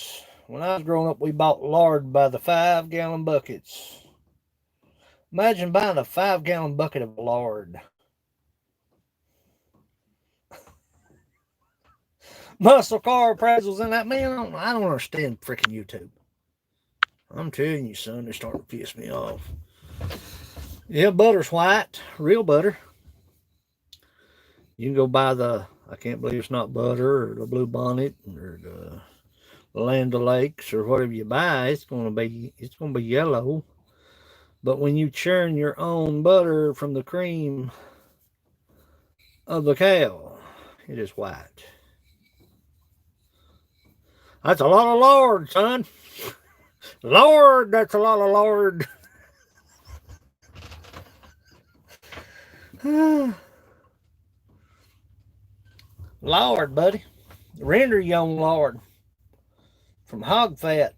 When I was growing up, we bought lard by the 5-gallon buckets. Imagine buying a 5-gallon bucket of lard. Muscle car pretzels in that, man. I don't understand freaking YouTube. I'm telling you, son, they're starting to piss me off. Yeah, butter's white, real butter. You can go buy I can't believe it's not butter or the Blue Bonnet or the Land O'Lakes or whatever you buy. It's gonna be yellow. But when you churn your own butter from the cream of the cow, it is white. That's a lot of lard, son. Lord, that's a lot of lard. Lard, buddy. Render your own lard from hog fat.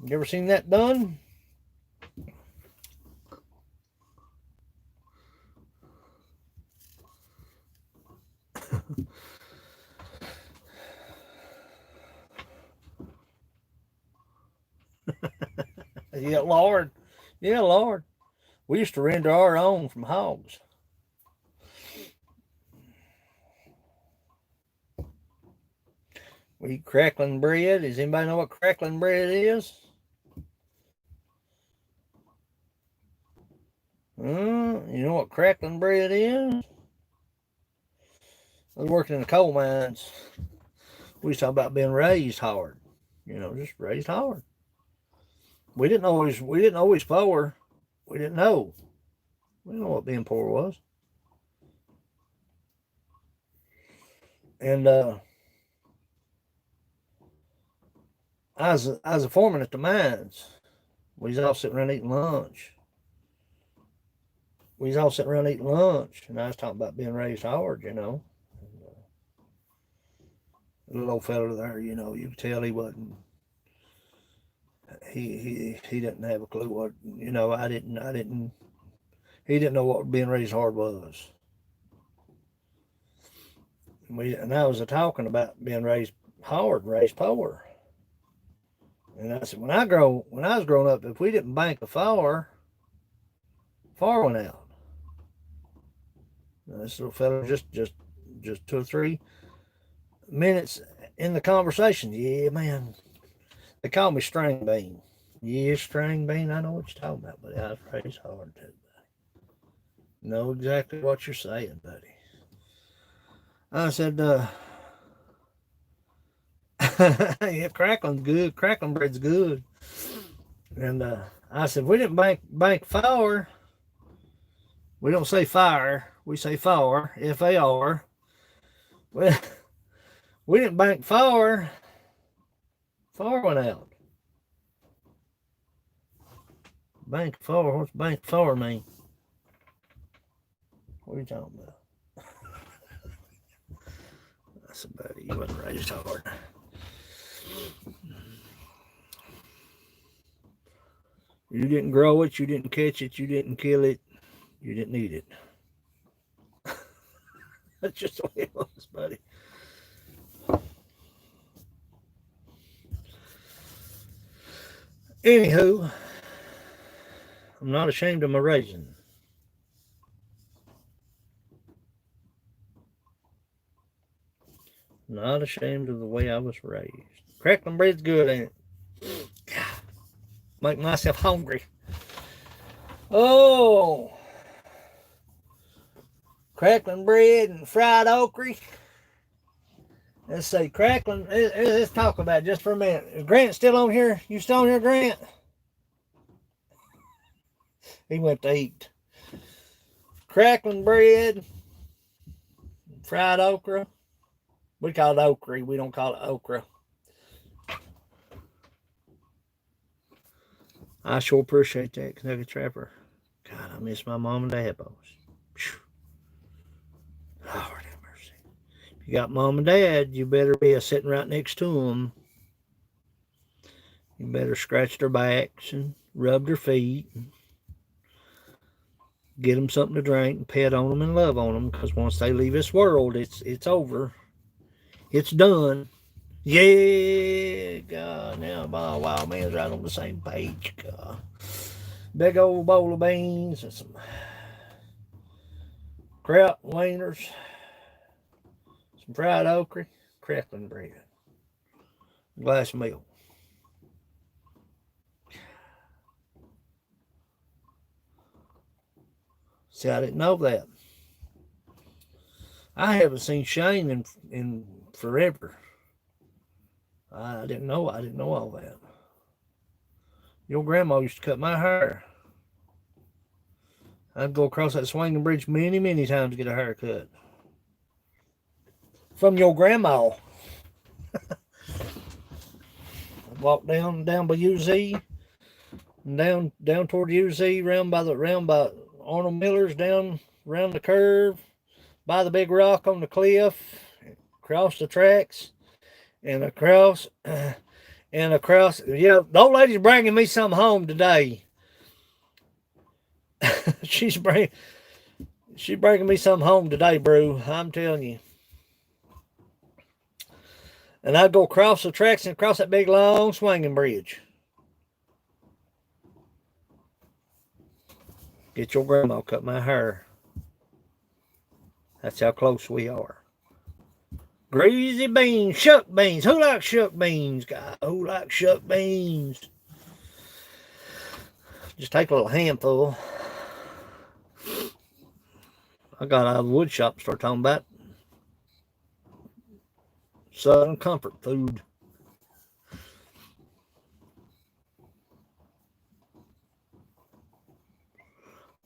You ever seen that done? Yeah, lard. Yeah, lard. We used to render our own from hogs. We eat crackling bread. Does anybody know what crackling bread is? You know what crackling bread is? I was working in the coal mines. We was talking about being raised hard. Just raised hard. We didn't always poor. We didn't know. We didn't know what being poor was. And I was a foreman at the mines. We was all sitting around eating lunch. And I was talking about being raised hard, The little old fella there, you could tell he wasn't. He didn't have a clue what, I didn't. He didn't know what being raised hard was. And I was talking about being raised hard, raised poor. And I said, when I was growing up, if we didn't bank a far went out. And this little fella just 2 or 3 minutes in the conversation. Yeah, man. They call me string bean. Yeah, string bean. I know what you're talking about, buddy. I was raised hard too, buddy. Know exactly what you're saying, buddy. I said, yeah, crackling's good. Crackling bread's good. And I said, we didn't bank fire. We don't say fire. We say far, F-A-R. We didn't bank far. Far went out. Bank far. What's bank far mean? What are you talking about? I said, buddy, you wasn't raised hard. You didn't grow it. You didn't catch it. You didn't kill it. You didn't eat it. That's just the way it was, buddy. Anywho, I'm not ashamed of my raising. Not ashamed of the way I was raised. Crackling bread's good, ain't it? God, make myself hungry. Oh, crackling bread and fried okra. Let's see, crackling. Let's talk about it just for a minute. Is Grant still on here? You still on here, Grant? He went to eat. Crackling bread, fried okra. We call it okra. We don't call it okra. I sure appreciate that, Kentucky Trapper. God, I miss my mom and dad boys. Lord have mercy. If you got mom and dad, you better be sitting right next to them. You better scratch their backs and rub their feet. And get them something to drink and pet on them and love on them, because once they leave this world, it's over. It's done. Yeah, God, now my wild man's right on the same page. God. Big old bowl of beans and some kraut wieners, some fried okra, crackling bread, a glass of milk. See, I didn't know that. I haven't seen Shane in forever. I didn't know all that. Your grandma used to cut my hair. I'd go across that swinging bridge many, many times to get a haircut. From your grandma. Walk down by UZ, and down toward UZ, round by Arnold Miller's, down around the curve, by the big rock on the cliff, across the tracks, and across. Yeah, the old lady's bringing me some home today. She's bringing me some home today, bro. I'm telling you. And I'd go across the tracks and across that big long swinging bridge. Get your grandma cut my hair. That's how close we are. Greasy beans, shuck beans. Who likes shuck beans? God, who likes shuck beans? Just take a little handful. I got out of the wood shop and started talking about Southern comfort food.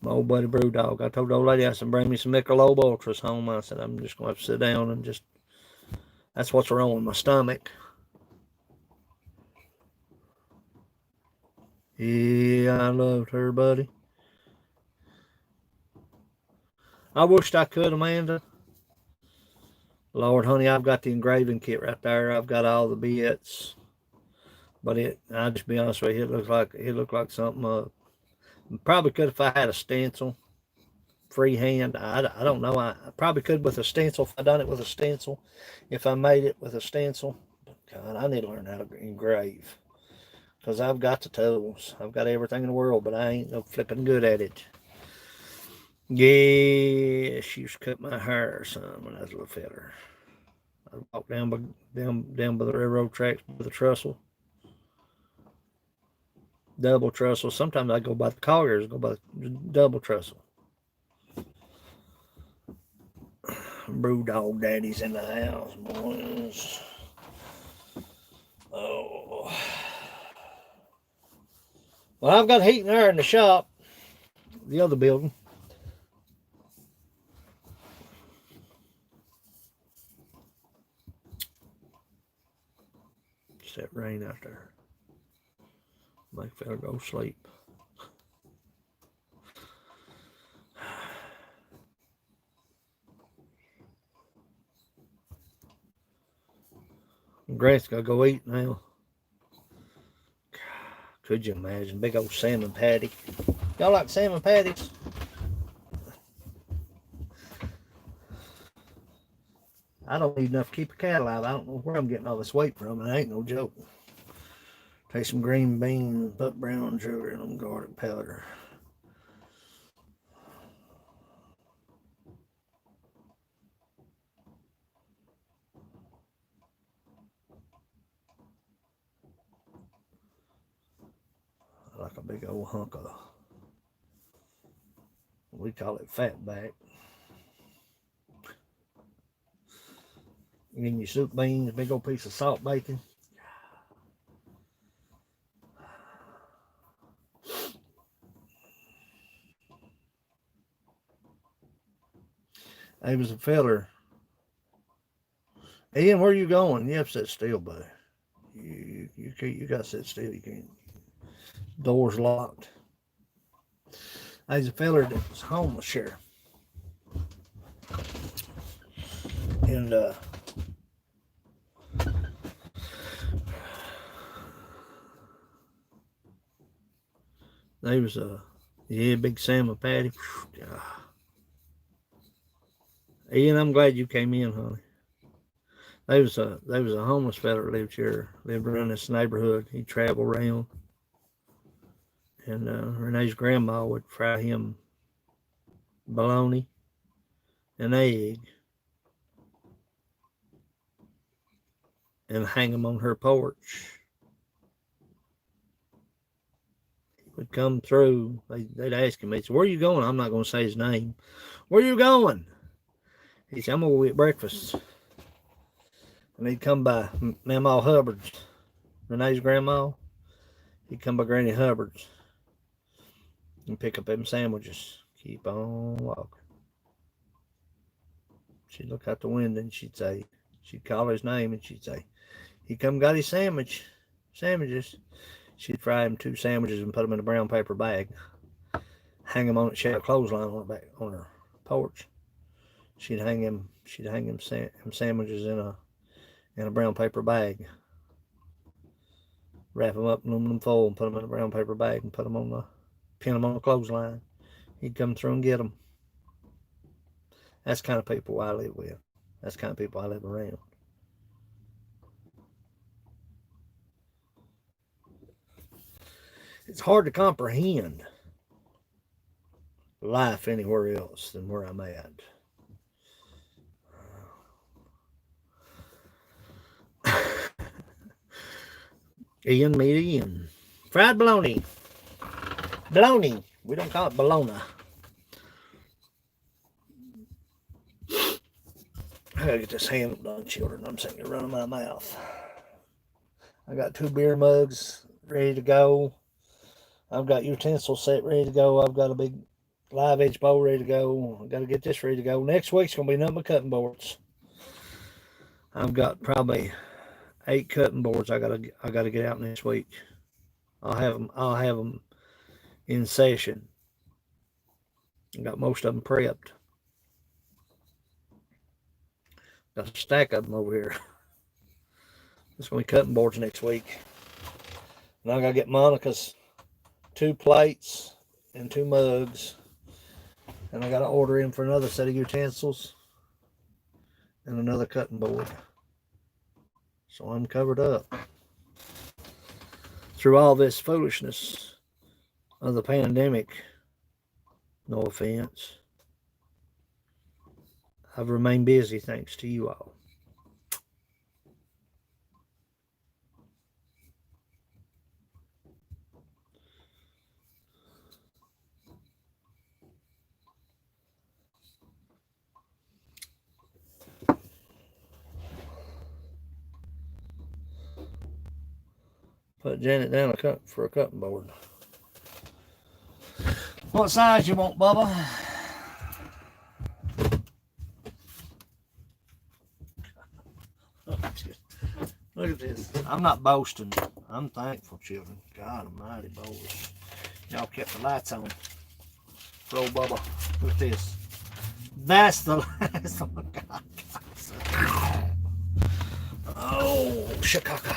My old buddy Brewdog. I told the old lady, I said, bring me some Michelob Ultras home. I said, I'm just going to have to sit down and just, that's what's wrong with my stomach. Yeah, I loved her, buddy. I wished I could, Amanda. Lord, honey, I've got the engraving kit right there. I've got all the bits. But I'll just be honest with you, it looked like something. Probably could if I had a stencil, freehand. I don't know. I probably could with a stencil if I done it with a stencil. If I made it with a stencil. But God, I need to learn how to engrave. Because I've got the tools. I've got everything in the world, but I ain't no flipping good at it. Yeah, she used to cut my hair, son, when I was a little feller. I walked down by the railroad tracks with a trestle. Double trestle. Sometimes I go by the Colliers, go by the double trestle. Brewdog daddy's in the house, boys. Oh. Well, I've got heat and air in the shop, the other building. It's that rain out there. Make fella go sleep. Grant's gotta go eat now. Could you imagine? Big old salmon patty. Y'all like salmon patties? I don't need enough to keep a cat alive. I don't know where I'm getting all this weight from. It ain't no joke. Take some green beans, put brown sugar in them, garlic powder. big old hunk of, we call it fatback. And then your soup beans, big old piece of salt bacon. There was a feller. Ian, where you going? You have to sit still, buddy. You got to sit still. You can't. Door's locked. There's a feller that was homeless here. And there was a big salmon patty. Ian, I'm glad you came in, honey. There was a homeless fella that lived here, lived around this neighborhood. He traveled around, and Renee's grandma would fry him bologna and egg and hang him on her porch. He would come through. They'd ask him, they'd say, "Where are you going?" I'm not going to say his name. "Where are you going?" He said, "I'm going to eat breakfast." And he'd come by Mama Hubbard's, Renee's grandma. He'd come by Granny Hubbard's and pick up them sandwiches. Keep on walking. She'd look out the window and she'd call his name and she'd say, "He come got his sandwiches." She'd fry him 2 sandwiches and put them in a brown paper bag. Hang them on it. She had a clothesline on her porch. She'd hang him sandwiches in a brown paper bag. Wrap them up in aluminum foil and put them in a brown paper bag and pin them on the clothesline. He'd come through and get them. That's the kind of people I live with. That's the kind of people I live around. It's hard to comprehend life anywhere else than where I'm at. Ian, meet Ian. Fried bologna. Bologna. We don't call it bologna. I gotta get this ham done, children. I'm sitting here running my mouth. I got 2 beer mugs ready to go. I've got utensils set ready to go. I've got a big live edge bowl ready to go. I've got to get this ready to go. Next week's gonna be nothing but cutting boards. I've got probably 8 cutting boards I gotta get out next week. I'll have them in session. I got most of them prepped. Got a stack of them over here. It's gonna be cutting boards next week. And I gotta get Monica's 2 plates and 2 mugs. And I gotta order in for another set of utensils and another cutting board. So I'm covered up. Through all this foolishness of the pandemic, no offense, I've remained busy thanks to you all. Put Janet down for a cutting board. What size you want, Bubba? Look at this. I'm not boasting. I'm thankful, children. God almighty, boys. Y'all kept the lights on for old Bubba. Look at this. That's the last one. God. Oh, Chicago.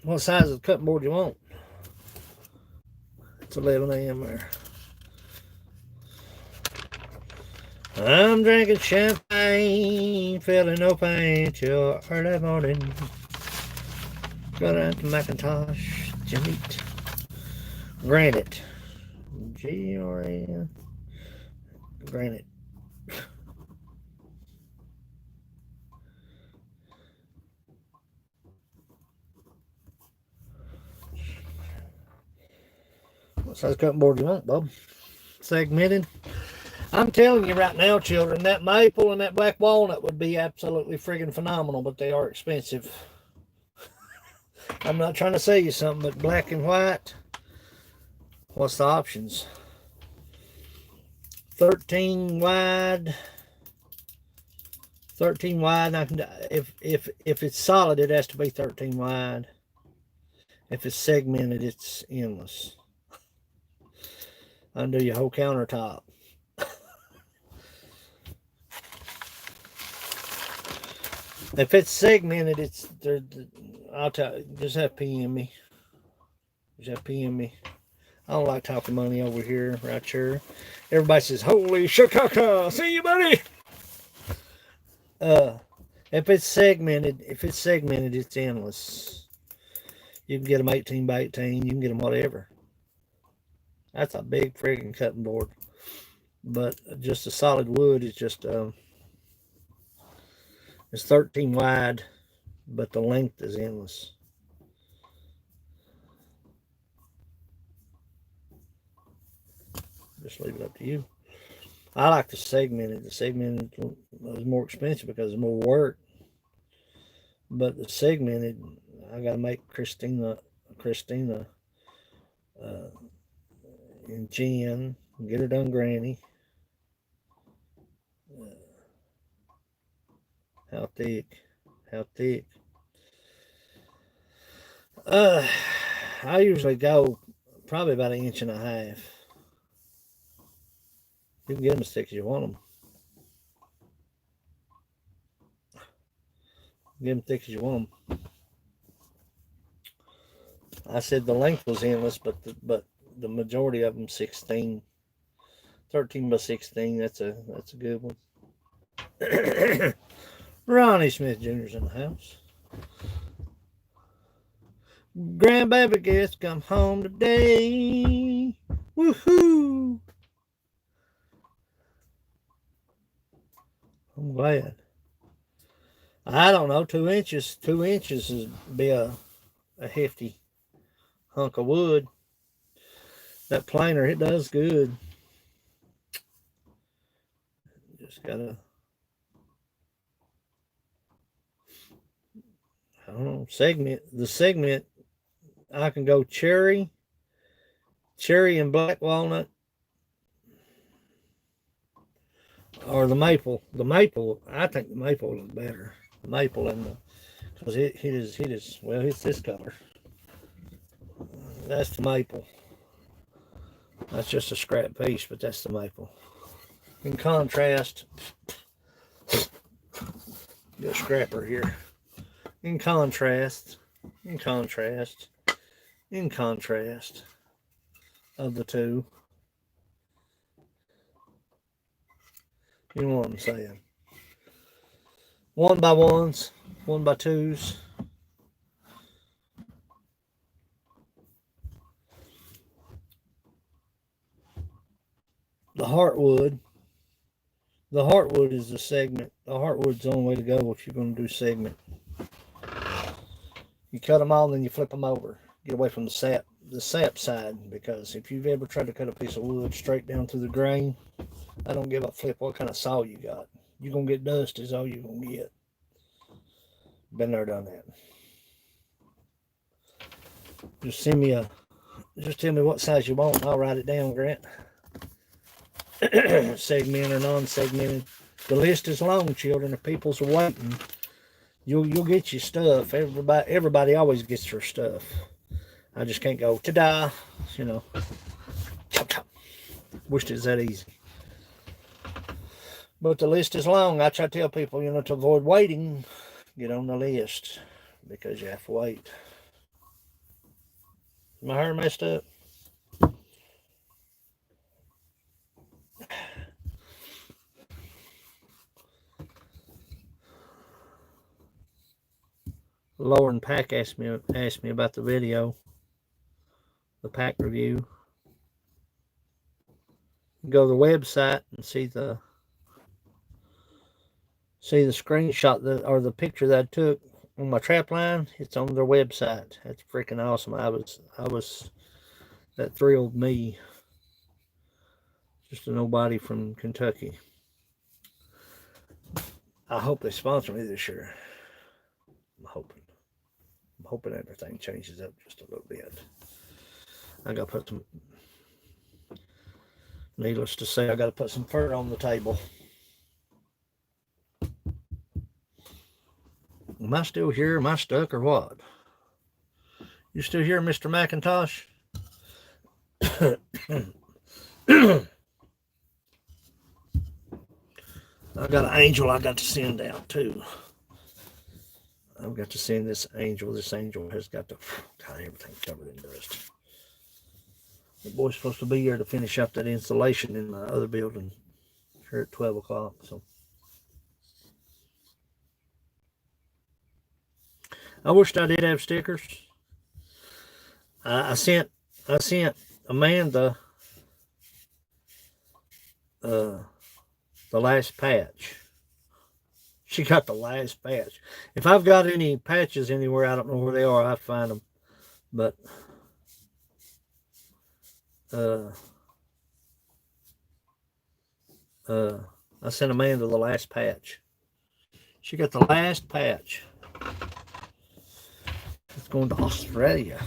What size of cutting board you want? It's 11 a.m. there. I'm drinking champagne, feeling no pain till early morning. Got out to Macintosh, Janete, Granite, G-R-A-N, Granite. What size cutting board you want, Bob? Segmented. I'm telling you right now, children, that maple and that black walnut would be absolutely friggin' phenomenal, but they are expensive. I'm not trying to sell you something, but black and white, what's the options? 13 wide. 13 wide. I can, if it's solid, it has to be 13 wide. If it's segmented, it's endless. Undo your whole countertop. If it's segmented, it's I'll tell you, just have PM me. Just have PM me. I don't like talking money over here, right here. Everybody says, "Holy shakaka, see you, buddy." If it's segmented, it's endless. You can get them 18 by 18. You can get them whatever. That's a big friggin' cutting board. But just a solid wood is just it's 13 wide, but the length is endless. Just leave it up to you. I like the segmented. The segmented is more expensive because it's more work. But the segmented, I got to make Christina, and Jen, get her done, Granny. How thick? How thick? I usually go probably about 1.5 inches. You can get them as thick as you want them. Get them thick as you want them. I said the length was endless, but the majority of them 16, 13 by 16. That's a good one. Ronnie Smith Jr.'s in the house. Grandbaby guest come home today. Woohoo! I'm glad. I don't know, 2 inches. 2 inches would be a hefty hunk of wood. That planer, it does good. Just gotta, I don't know, segment. The segment, I can go cherry and black walnut, or the maple. The maple, I think the maple is better. The maple and the, because it is, well, it's this color. That's the maple. That's just a scrap piece, but that's the maple. In contrast, get a scrapper here. In contrast of the two, you know what I'm saying. 1 by 1s, 1 by 2s. The heartwood is the segment. The heartwood's the only way to go if you're going to do segment. You cut them all, and then you flip them over. Get away from the sap side, because if you've ever tried to cut a piece of wood straight down through the grain, I don't give a flip what kind of saw you got. You're going to get dust is all you're going to get. Been there, done that. Just tell me what size you want, and I'll write it down, Grant. Segment or non-segmented. The list is long, children. If people's waiting, you'll get your stuff. Everybody always gets their stuff. I just can't go ta-da, chop chop. Wished it was that easy. But the list is long. I try to tell people, to avoid waiting, get on the list, because you have to wait. Is my hair messed up? Lauren Pack asked me about the video, the pack review. Go to the website and see the screenshot or the picture that I took on my trap line. It's on their website. That's freaking awesome. I was That thrilled me. Just a nobody from Kentucky. I hope they sponsor me this year. I'm hoping everything changes up just a little bit. I got to put some, needless to say, I got to put some fur on the table. Am I still here? Am I stuck or what? You still here, Mr. McIntosh? I got an angel I got to send out too. I've got to send this angel. This angel has got to, God, everything covered in dust. The boy's supposed to be here to finish up that installation in my other building here at 12 o'clock. So I wished I did have stickers. I sent Amanda the last patch. She got the last patch. If I've got any patches anywhere, I don't know where they are. I find them. But I sent Amanda the last patch. She got the last patch. It's going to Australia.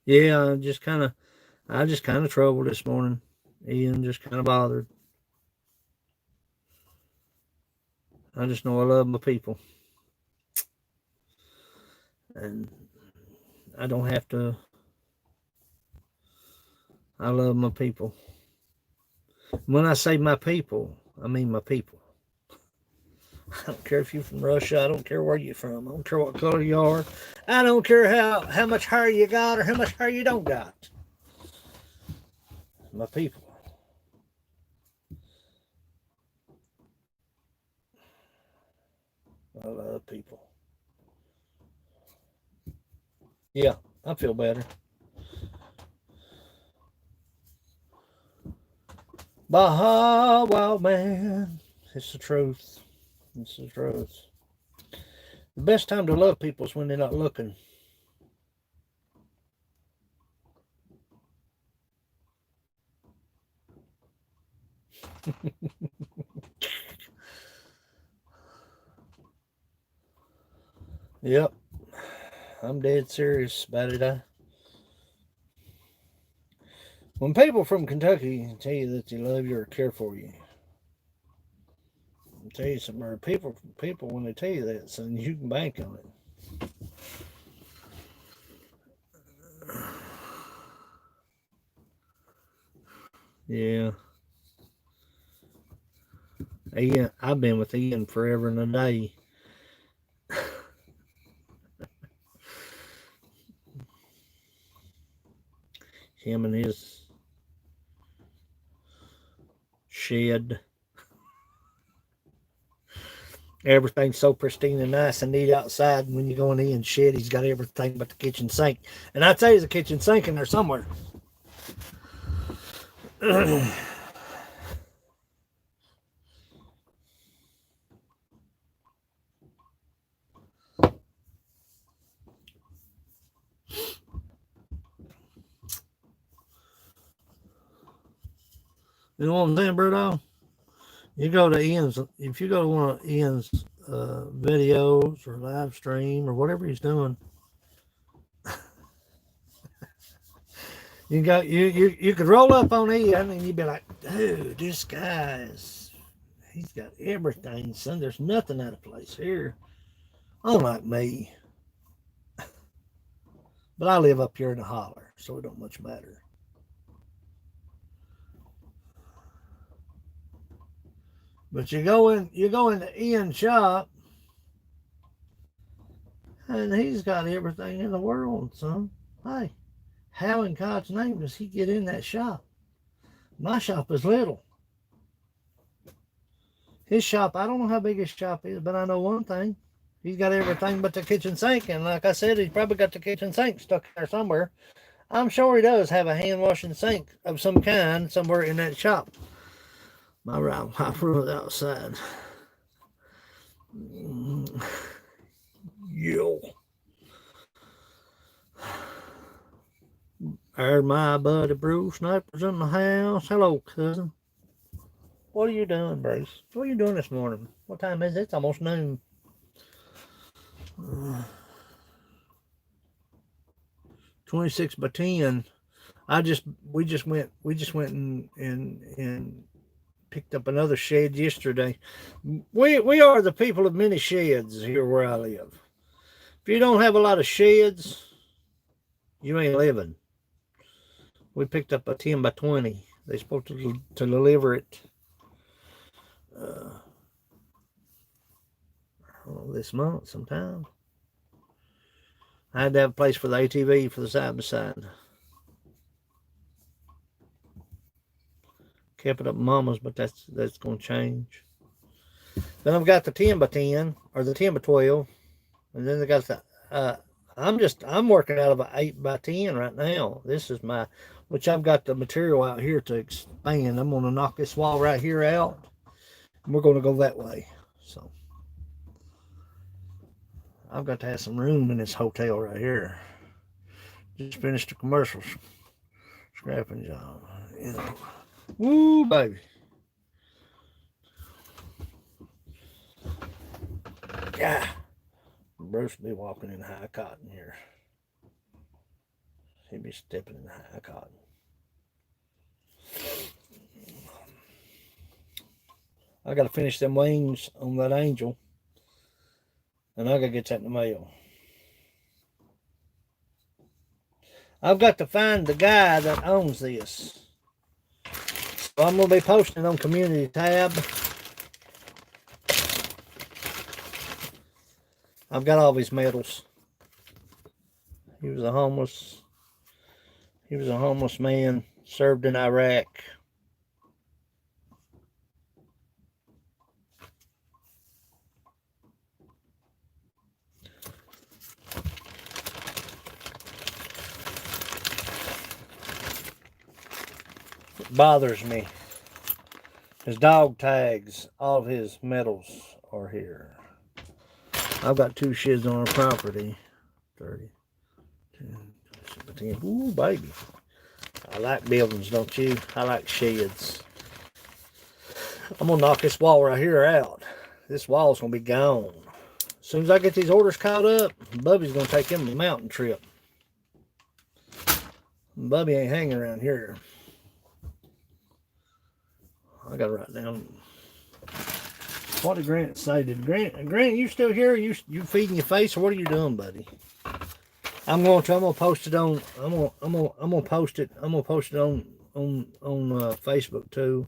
Yeah, I just kind of troubled this morning. Ian just kind of bothered. I just know I love my people. And I don't have to. I love my people. When I say my people, I mean my people. I don't care if you're from Russia. I don't care where you're from. I don't care what color you are. I don't care how much hair you got or how much hair you don't got. My people. I love people. Yeah, I feel better. Bah, wild man. It's the truth. It's the truth. The best time to love people is when they're not looking. Yep. I'm dead serious about it. When people from Kentucky tell you that they love you or care for you, I'll tell you something. People when they tell you that, son, you can bank on it. Yeah. Ian, I've been with Ian forever and a day. Him and his shed. Everything's so pristine and nice and neat outside. And when you go in Ian's shed, he's got everything but the kitchen sink. And I tell you, there's a kitchen sink in there somewhere. You know what I'm saying, Bruto? You go to Ian's, if you go to one of Ian's videos or live stream or whatever he's doing, you could roll up on Ian and you'd be like, dude, this guy's, he's got everything, son. There's nothing out of place here. Unlike me. But I live up here in the holler, so it don't much matter. But you go into Ian's shop, and he's got everything in the world, son. Hey, how in God's name does he get in that shop? My shop is little. His shop, I don't know how big his shop is, but I know one thing. He's got everything but the kitchen sink, and like I said, he's probably got the kitchen sink stuck there somewhere. I'm sure he does have a hand washing sink of some kind somewhere in that shop. My roof outside. Heard my buddy Bruce Sniper's in the house. Hello, cousin. What are you doing, Bruce? What are you doing this morning? What time is it? It's almost noon. 26 by 10. We just went and picked up another shed yesterday. We are the people of many sheds here where I live. If you don't have a lot of sheds, you ain't living. We picked up a 10 by 20. They're supposed to deliver it this month sometime. I had to have a place for the ATV for the side by side. Kept it up Mama's, but that's going to change. Then I've got the 10 by 10 or the 10 by 12, and then I got the. I'm working out of an 8 by 10 right now. This is which I've got the material out here to expand. I'm going to knock this wall right here out, and we're going to go that way. So I've got to have some room in this hotel right here. Just finished a commercial scrapping job. Yeah. Woo, baby. Yeah. Bruce be walking in high cotton here. He'd be stepping in high cotton. I got to finish them wings on that angel. And I got to get that in the mail. I've got to find the guy that owns this. So I'm going to be posting on Community tab. I've got all these medals. He was a homeless man, served in Iraq. It bothers me. His dog tags, all of his medals are here. I've got 2 sheds on our property. 30, 10. Ooh, baby. I like buildings, don't you? I like sheds. I'm going to knock this wall right here out. This wall's going to be gone. As soon as I get these orders caught up, Bubby's going to take him on a mountain trip. Bubby ain't hanging around here. I got to write down. What did Grant say? Grant, you still here? You feeding your face, or what are you doing, buddy? I'm gonna post it on. I'm gonna post it on Facebook too.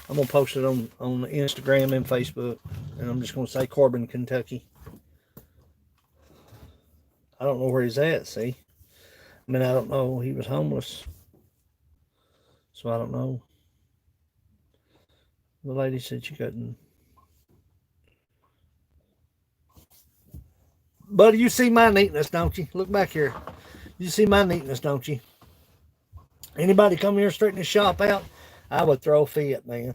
I'm gonna post it on Instagram and Facebook, and I'm just gonna say Corbin, Kentucky. I don't know where he's at. See, I mean, I don't know. He was homeless, so I don't know. The lady said she couldn't. Buddy, you see my neatness, don't you? Look back here. You see my neatness, don't you? Anybody come here and straighten the shop out, I would throw a fit, man.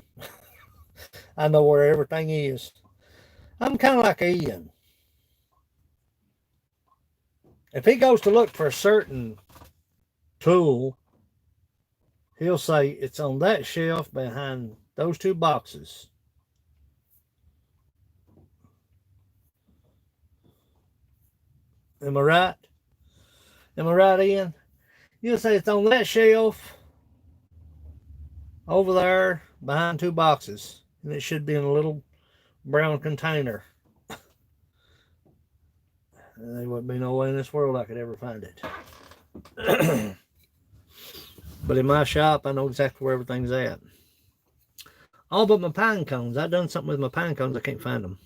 I know where everything is. I'm kind of like Ian. If he goes to look for a certain tool, he'll say it's on that shelf behind those 2 boxes. Am I right? Am I right, Ian? You'll say it's on that shelf over there behind 2 boxes. And it should be in a little brown container. There wouldn't be no way in this world I could ever find it. But in my shop, I know exactly where everything's at. All but my pine cones. I've done something with my pine cones. I can't find them.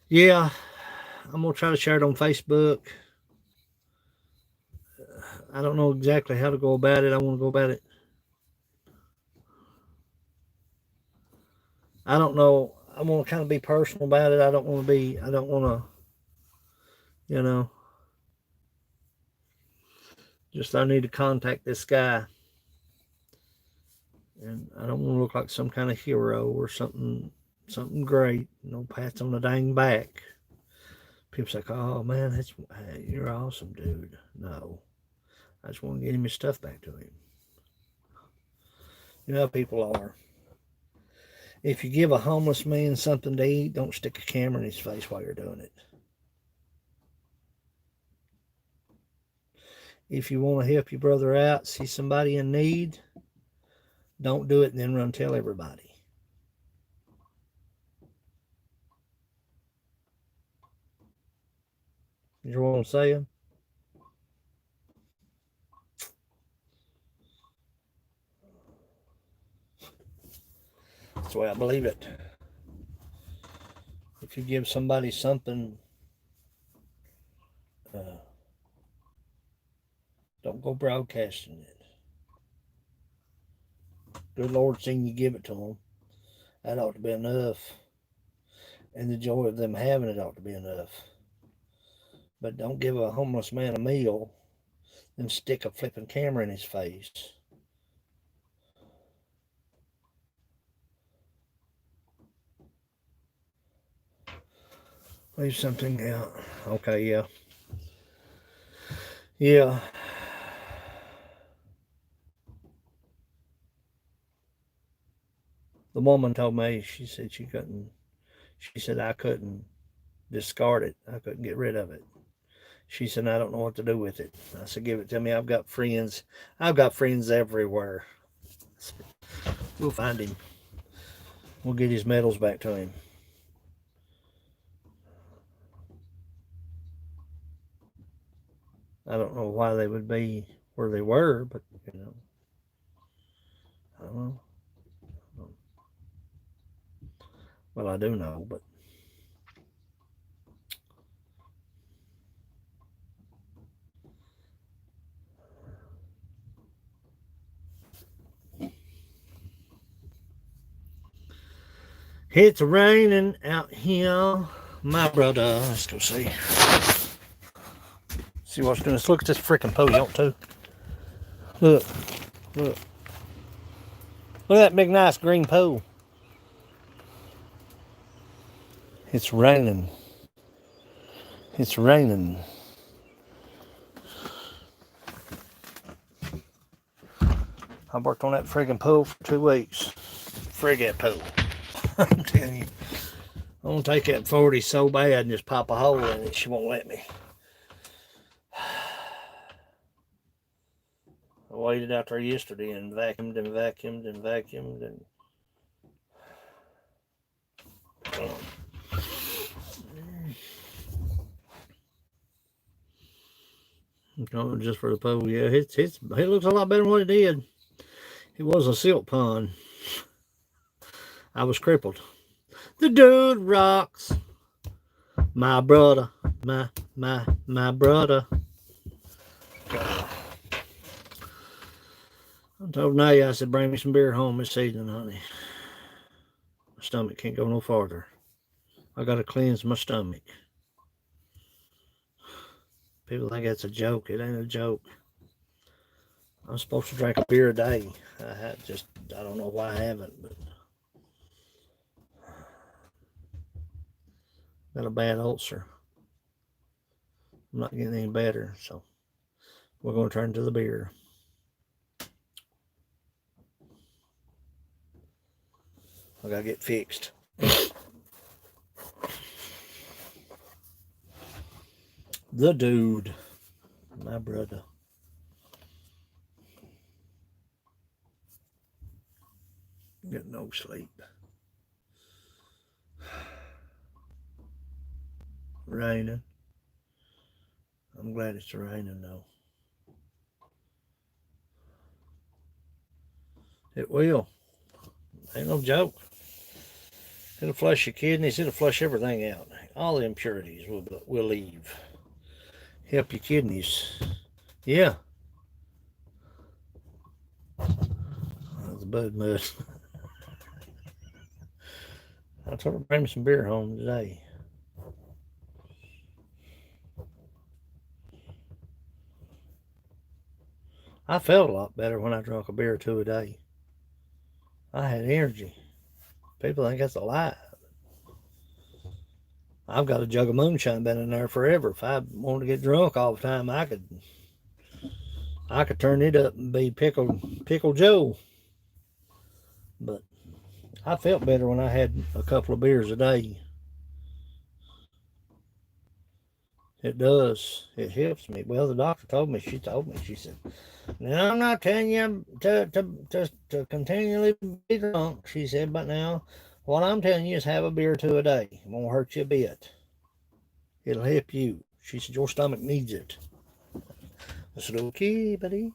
Yeah, I'm going to try to share it on Facebook. I don't know exactly how to go about it. I want to go about it. I don't know. I want to kind of be personal about it. I don't want to, just I need to contact this guy. And I don't want to look like some kind of hero or something great. No pats on the dang back. People's like, oh man, hey, you're awesome, dude. No, I just want to get him his stuff back to him. You know how people are. If you give a homeless man something to eat, don't stick a camera in his face while you're doing it. If you want to help your brother out, see somebody in need, don't do it and then run tell everybody. You know what I'm saying? That's the way I believe it. If you give somebody something, uh, don't go broadcasting it. Good Lord seen you give it to them. That ought to be enough. And the joy of them having it ought to be enough. But don't give a homeless man a meal and stick a flipping camera in his face. Leave something out. Okay, yeah. Yeah. The woman told me, she said I couldn't discard it. I couldn't get rid of it. She said, I don't know what to do with it. I said, give it to me. I've got friends. I've got friends everywhere. Said, we'll find him. We'll get his medals back to him. I don't know why they would be where they were, but I don't know. Well, I do know, but it's raining out here, my brother. Let's go see. See what's doing. Let's look at this freaking pole. You want to? Look, look. Look at that big, nice green pole. It's raining. It's raining. I worked on that friggin' pool for 2 weeks. Frig that pool. I'm telling you. I'm gonna take that 40 so bad and just pop a hole in it. She won't let me. I waited out there yesterday and vacuumed and vacuumed and vacuumed and just for the pool. Yeah, it looks a lot better than what it did. It was a silt pond. I was crippled. The dude rocks. My brother. My brother. I told Naya, I said, bring me some beer home this evening, honey. My stomach can't go no farther. I got to cleanse my stomach. People think that's a joke. It ain't a joke. I'm supposed to drink a beer a day. I don't know why I haven't, but got a bad ulcer. I'm not getting any better, so we're going to turn to the beer. I got to get fixed. The dude, my brother. Get no sleep. Raining. I'm glad it's raining though. It will. Ain't no joke. It'll flush your kidneys. It'll flush everything out. All the impurities will leave. Help your kidneys. Yeah. That's bud mud. I told her to bring me some beer home today. I felt a lot better when I drank a beer or two a day. I had energy. People think that's a lie. I've got a jug of moonshine been in there forever. If I wanted to get drunk all the time, I could turn it up and be pickle Joe. But I felt better when I had a couple of beers a day. It does. It helps me. Well, the doctor told me. She told me. She said, "Now I'm not telling you to continually be drunk." She said, "But now, what I'm telling you is have a beer or two a day. It won't hurt you a bit. It'll help you." She said, "Your stomach needs it." I said, "Okay, buddy.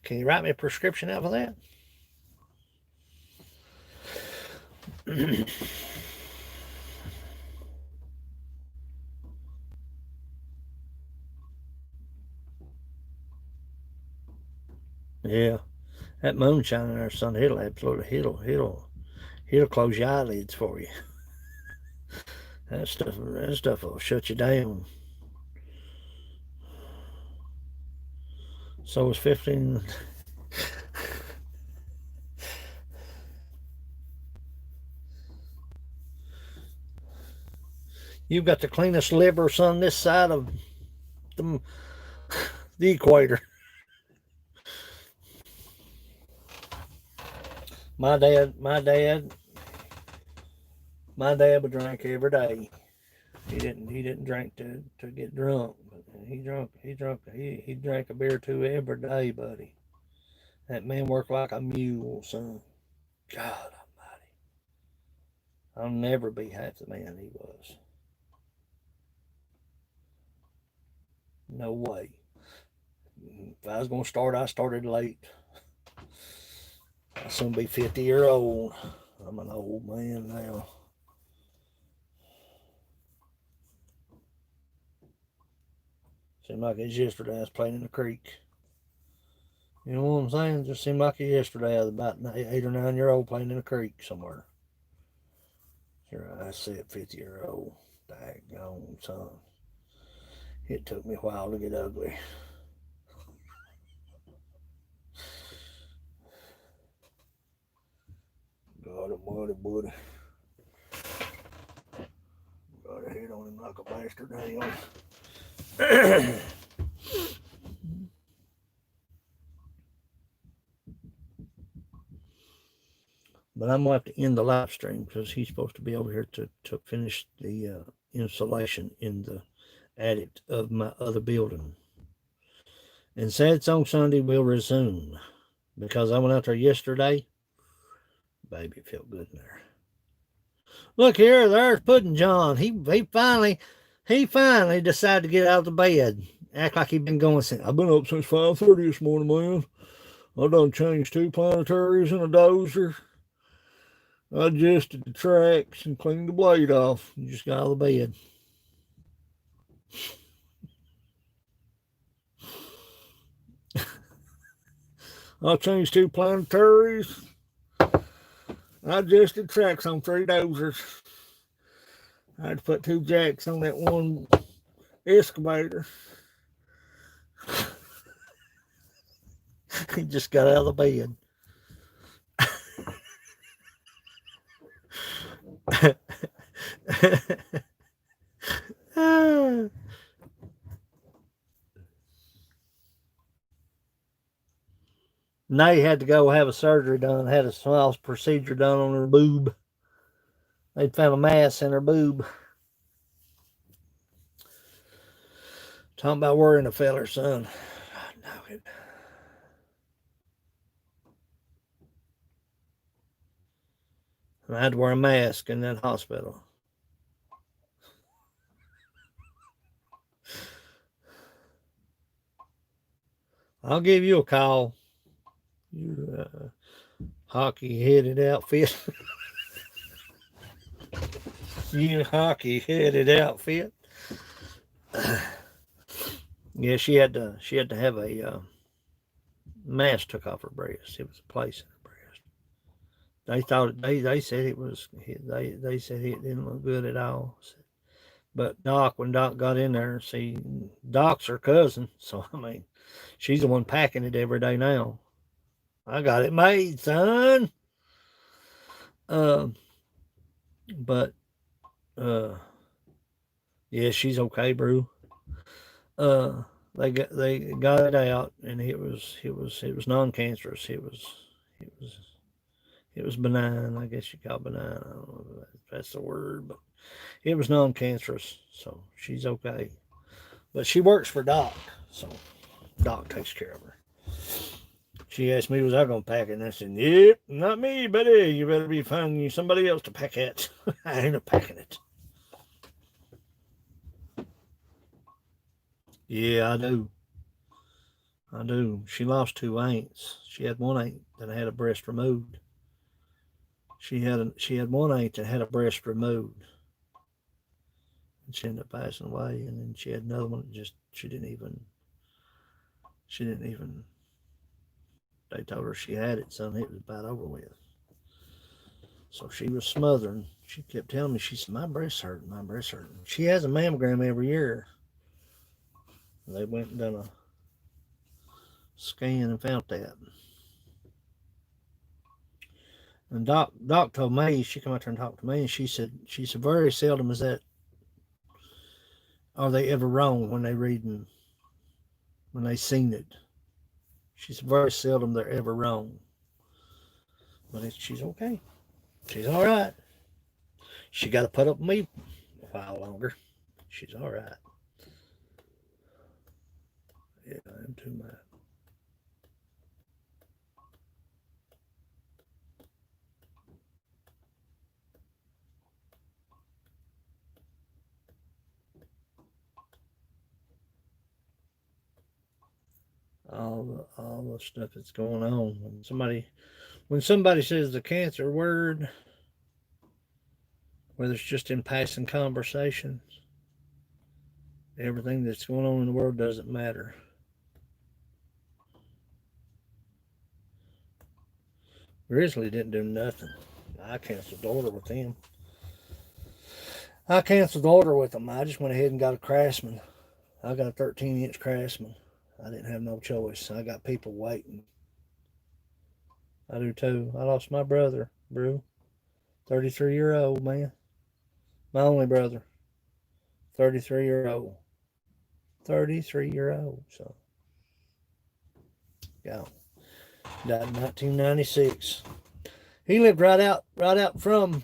Can you write me a prescription out for that?" Yeah, that moonshine in there, son, it'll absolutely it'll close your eyelids for you. That stuff will shut you down. So it's 15. You've got the cleanest liver, son, this side of the, the equator. My dad, my dad, my dad would drink every day. He didn't drink to get drunk. But he drank a beer or two every day, buddy. That man worked like a mule, son. God Almighty, I'll never be half the man he was. No way. If I was gonna start, I started late. I'll soon be 50 year old. I'm an old man now. Seemed like it's yesterday I was playing in the creek. You know what I'm saying? Just seemed like it yesterday I was about an 8 or 9 year old playing in a creek somewhere. Here I said 50 year old. Daggone son. It took me a while to get ugly. God almighty, buddy. Got a hit on him like a bastard hell. But I'm going to have to end the live stream because he's supposed to be over here to finish the insulation in the attic of my other building. And Sad Song Sunday will resume because I went out there yesterday. Baby, it felt good in there. Look here, there's Puddin' John. He finally decided to get out of the bed. Act like he'd been going since. I've been up since 5:30 this morning, man. I done changed 2 planetaries and a dozer. I adjusted the tracks and cleaned the blade off. And just got out of the bed. I changed 2 planetaries. I adjusted tracks on 3 dozers. I had to put 2 jacks on that one excavator. He just got out of the bed. Nay had to go have a surgery done, had a small procedure done on her boob. They'd found a mass in her boob. Talking about worrying a feller, son. I know it. I had to wear a mask in that hospital. I'll give you a call. You hockey-headed outfit. You hockey-headed outfit. Yeah, she had to have a mask took off her breast. It was a place in her breast. They thought they said it was they said it didn't look good at all. But when Doc got in there, see, Doc's her cousin, so I mean, she's the one packing it every day now. I got it made, son. Uh, but uh, yeah, she's okay, bro. Uh, they got it out, and it was non-cancerous. It was it was benign. I guess you call it benign. I don't know if that's the word, but it was non-cancerous, so she's okay. But she works for Doc, so Doc takes care of her. She asked me, was I going to pack it? And I said, yep, not me, buddy. You better be finding somebody else to pack it. I ain't a packing it. Yeah, I do. I do. She lost two aunts. She had one aunt that had a breast removed. She had one aunt that had a breast removed, and she ended up passing away. And then she had another one that just she didn't even. They told her she had it, son. It was about over with. So she was smothering. She kept telling me, she said, my breast's hurting, my breast's hurting. She has a mammogram every year. They went and done a scan and found that. And Doc told me, she came out there and talked to me, and she said very seldom is that are they ever wrong when they reading when they seen it. She said very seldom they're ever wrong. But she's okay. She's all right. She got to put up with me a while longer. She's all right. Yeah, I am too mad. All the stuff that's going on. When somebody says the cancer word, whether it's just in passing conversations, everything that's going on in the world doesn't matter. Grizzly didn't do nothing. I canceled the order with him. I canceled the order with him. I just went ahead and got a Craftsman. I got a 13-inch Craftsman. I didn't have no choice. I got people waiting. I do too. I lost my brother, bro. 33-year-old man. My only brother. 33-year-old. 33-year-old. So, yeah. Died in 1996. He lived right out from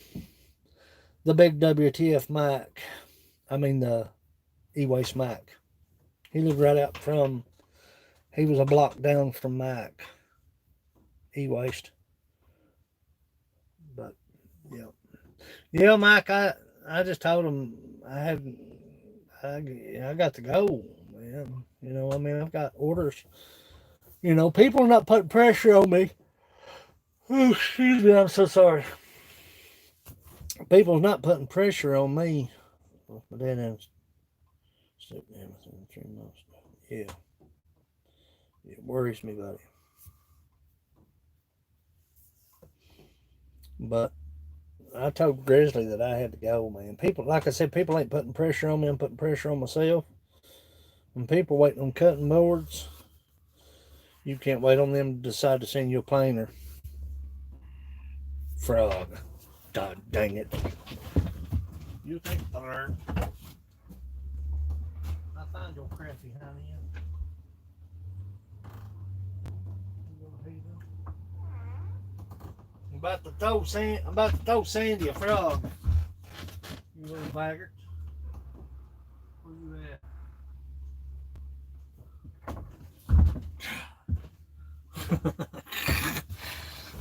the big WTF Mike. I mean the E-Waste Mike. He lived right out from. He was a block down from Mike E-Waste. But yeah, yeah, Mike. I just told him I had I got to go, man. I mean, I've got orders. People are not putting pressure on me. Oh, excuse me, I'm so sorry. People's not putting pressure on me. My dad has sleep within 3 months. Yeah, it worries me, buddy. But I told Grizzly that I had to go, man. People, like I said, people ain't putting pressure on me. I'm putting pressure on myself. When people waiting on cutting boards, you can't wait on them to decide to send you a planer. Frog. God dang it. You think third. I find your crappy honey. I'm about to throw Sandy a frog. You little baggart. Where you at?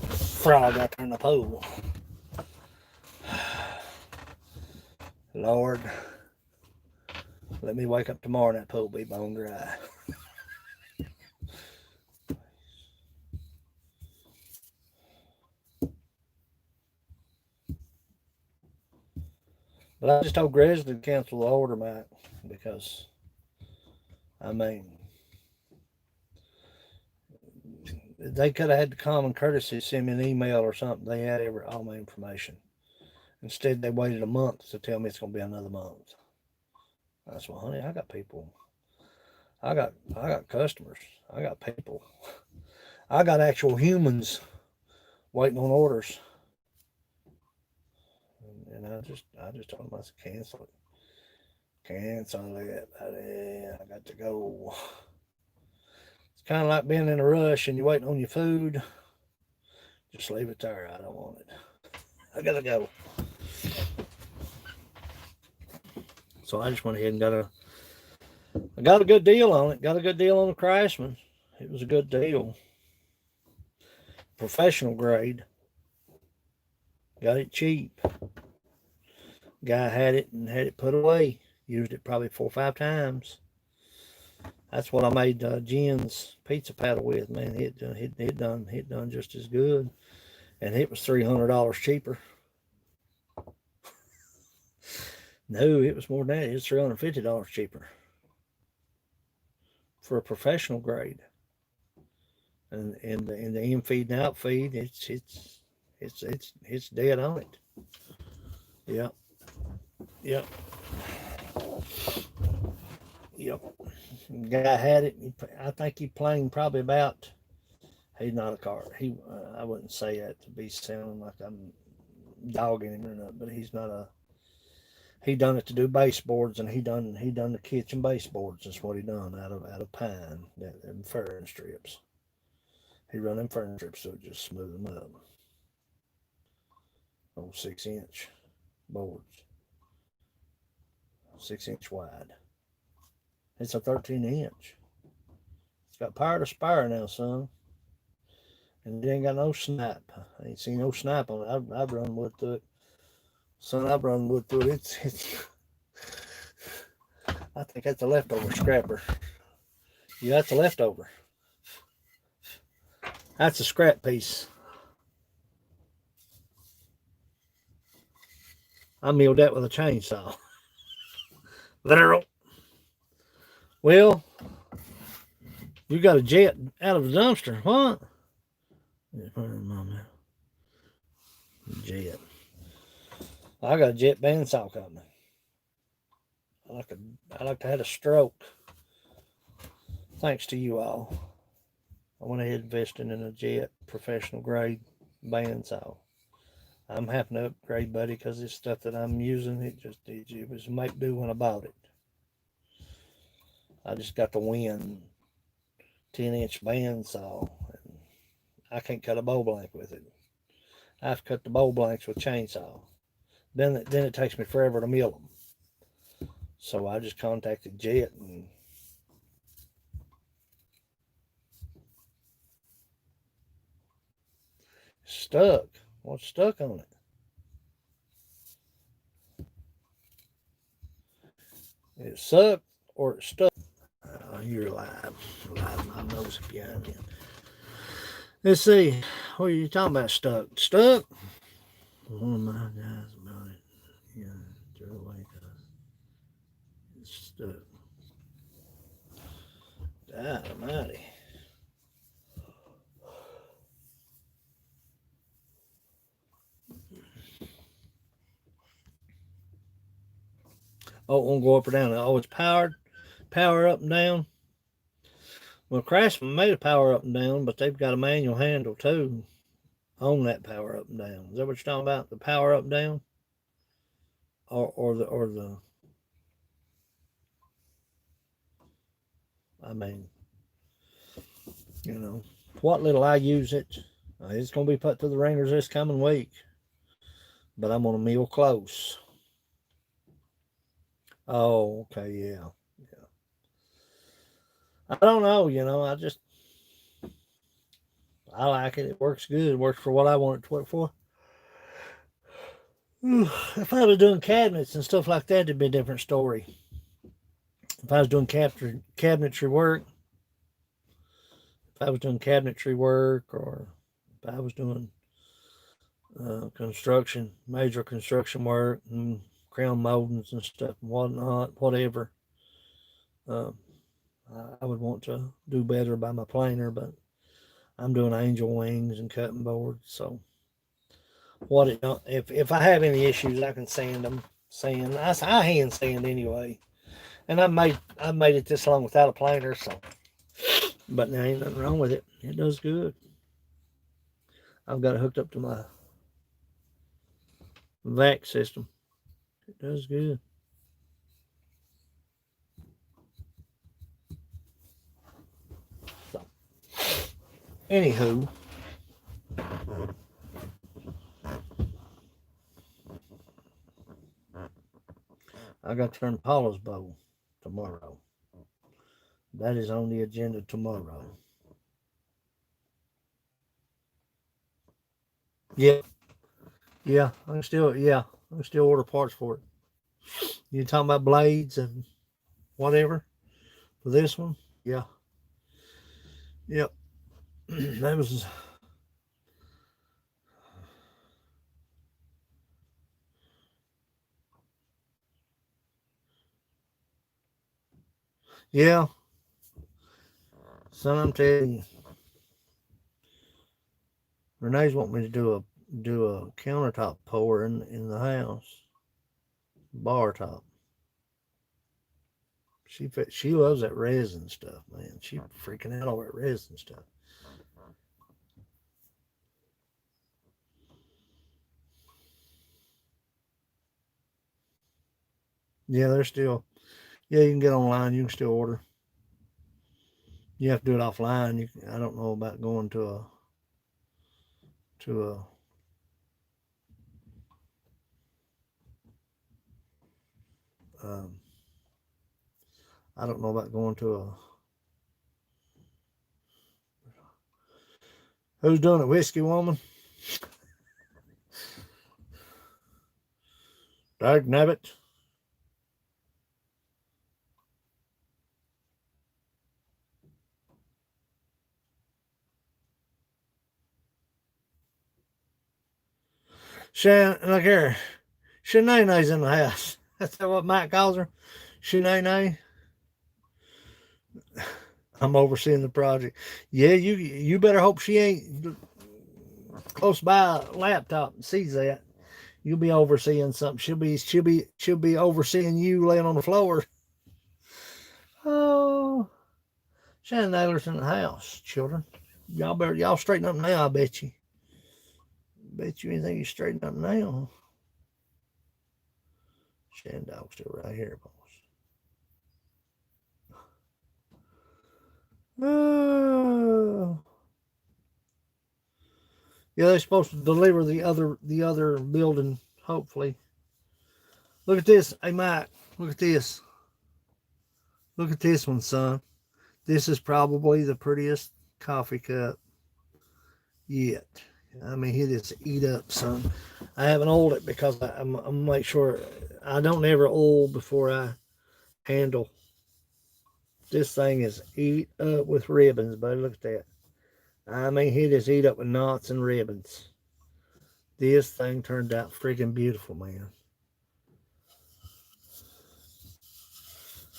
Frog out there in the pool. Lord, let me wake up tomorrow and that pool be bone dry. But I just told Grizzly to cancel the order, Mike, because I mean, they could have had the common courtesy to send me an email or something. They had all my information. Instead, they waited a month to tell me it's going to be another month. I said, well, honey, I got people. I got customers. I got people. I got actual humans waiting on orders. And I just told him, I said, cancel it. Cancel it, buddy. I got to go. It's kind of like being in a rush and you're waiting on your food. Just leave it there. I don't want it. I gotta go. So I just went ahead and I got a good deal on it. Got a good deal on the Craftsman. It was a good deal. Professional grade. Got it cheap. Guy had it and had it put away. Used it probably 4 or 5 times. That's what I made Jen's pizza paddle with, man. It done just as good. And it was $300 cheaper. No, it was more than that. It was $350 cheaper for a professional grade. And the in feed and out feed, it's dead on it. Yep. Yep. Yep. Guy had it. I think he planed probably about. He's not a car. I wouldn't say that to be sounding like I'm dogging him or not, but he's not a. He done it to do baseboards, and he done the kitchen baseboards. That's what he done out of pine, them fern strips. He run them fern strips so it just smooth them up. Oh, 6-inch boards, 6-inch wide. It's a 13-inch. It's got power to spire now, son. And it ain't got no snap. I ain't seen no snap on it. I've run wood through it. Son, I've run wood through it. It's I think that's a leftover scrapper. Yeah, that's a leftover. That's a scrap piece. I milled that with a chainsaw. Literal. Well, you got a jet out of the dumpster. What? Jet. I got a jet bandsaw coming. I like to have a stroke. Thanks to you all. I went ahead investing in a jet professional grade bandsaw. I'm having to upgrade, buddy, because this stuff that I'm using, it was make do when I bought it. I just got the Win 10-inch bandsaw, and I can't cut a bow blank with it. I have to cut the bow blanks with chainsaw. Then it takes me forever to mill them. So I just contacted Jet and stuck. What's stuck on it? It sucked or it stuck. You're live. My nose behind me. Let's see. What are you talking about? Stuck? One of my guys about it. Yeah, threw away because it's stuck. God almighty. Oh, it won't go up or down. Oh, it's power up and down. Well, Craftsman made a power up and down, but they've got a manual handle too on that power up and down. Is that what you're talking about? The power up and down, or the. I mean, what little I use it, it's gonna be put to the ringers this coming week. But I'm gonna mill close. Oh, okay, yeah. I don't know, I like it. It works good. It works for what I want it to work for. If I was doing cabinets and stuff like that, it'd be a different story. If I was doing cabinetry work, or if I was doing major construction work, and crown moldings and stuff and whatnot, whatever, I would want to do better by my planer, but I'm doing angel wings and cutting boards. So if I have any issues, I can sand them. I hand sand anyway, and I've made it this long without a planer. So, but there ain't nothing wrong with it. It does good. I've got it hooked up to my vac system. It does good. So, anywho, I got to turn Paula's bowl tomorrow. That is on the agenda tomorrow. Yeah, yeah, I can still order parts for it. You talking about blades and whatever for this one? Yeah, yep. That was, yeah. Son, I'm telling you, Renee's want me to do a countertop pour in the house, bar top. She loves that resin stuff, man. She freaking out over that resin stuff. Yeah, they're still. Yeah, you can get online. You can still order. You have to do it offline. I don't know about going to a. Um, I don't know about going to a. Who's doing it? Whiskey woman. Dag nabbit. Shan, look here. Shanae's in the house. That's what Mike calls her. Shanae. I'm overseeing the project. Yeah, you better hope she ain't close by a laptop and sees that. You'll be overseeing something. She'll be overseeing you laying on the floor. Oh, Shannon Naylor's in the house, children. Y'all straighten up now. I bet you. Bet you anything you straighten up now. Shannon Dog's still right here, boss. Oh. Yeah, they're supposed to deliver the other building. Hopefully. Look at this. Hey, Mike. Look at this. Look at this one, son. This is probably the prettiest coffee cup yet. I mean, he just eat up, son. I haven't oiled it because I'm make sure I don't ever oil before I handle. This thing is eat up with ribbons, buddy. Look at that. I mean, he just eat up with knots and ribbons. This thing turned out freaking beautiful, man.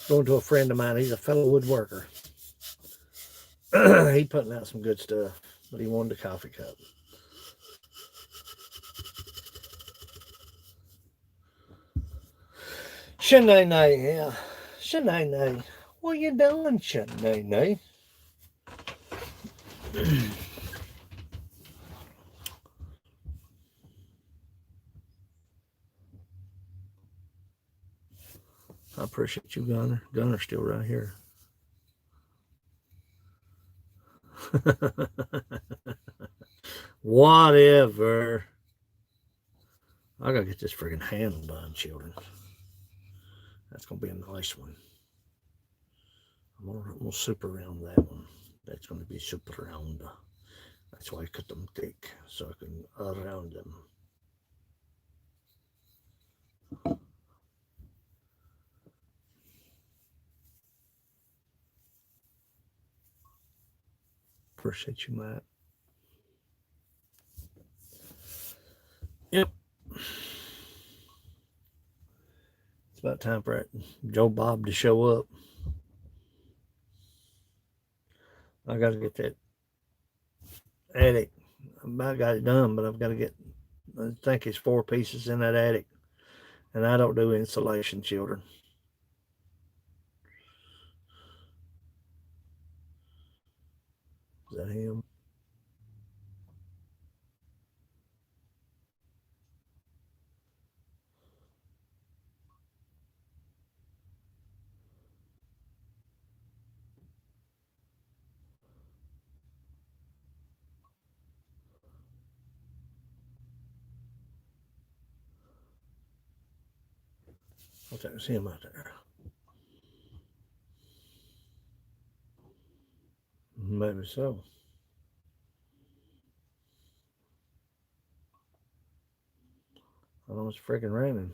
Going to a friend of mine. He's a fellow woodworker. He putting out some good stuff, but he wanted a coffee cup. Shanae, yeah. Shanae, what you doing, Shanae? I appreciate you, Gunner. Gunner's still right here. Whatever. I gotta get this friggin' handle done, children. That's gonna be a nice one. I'm gonna super round that one. That's gonna be super round. That's why I cut them thick so I can round them. Appreciate you, Matt. Yep. It's about time for Joe Bob to show up. I gotta get that attic. I about got it done, but I've got to get. I think it's 4 pieces in that attic, and I don't do insulation, children. Is that him? I think I see him out there. Maybe so. I know it's freaking raining.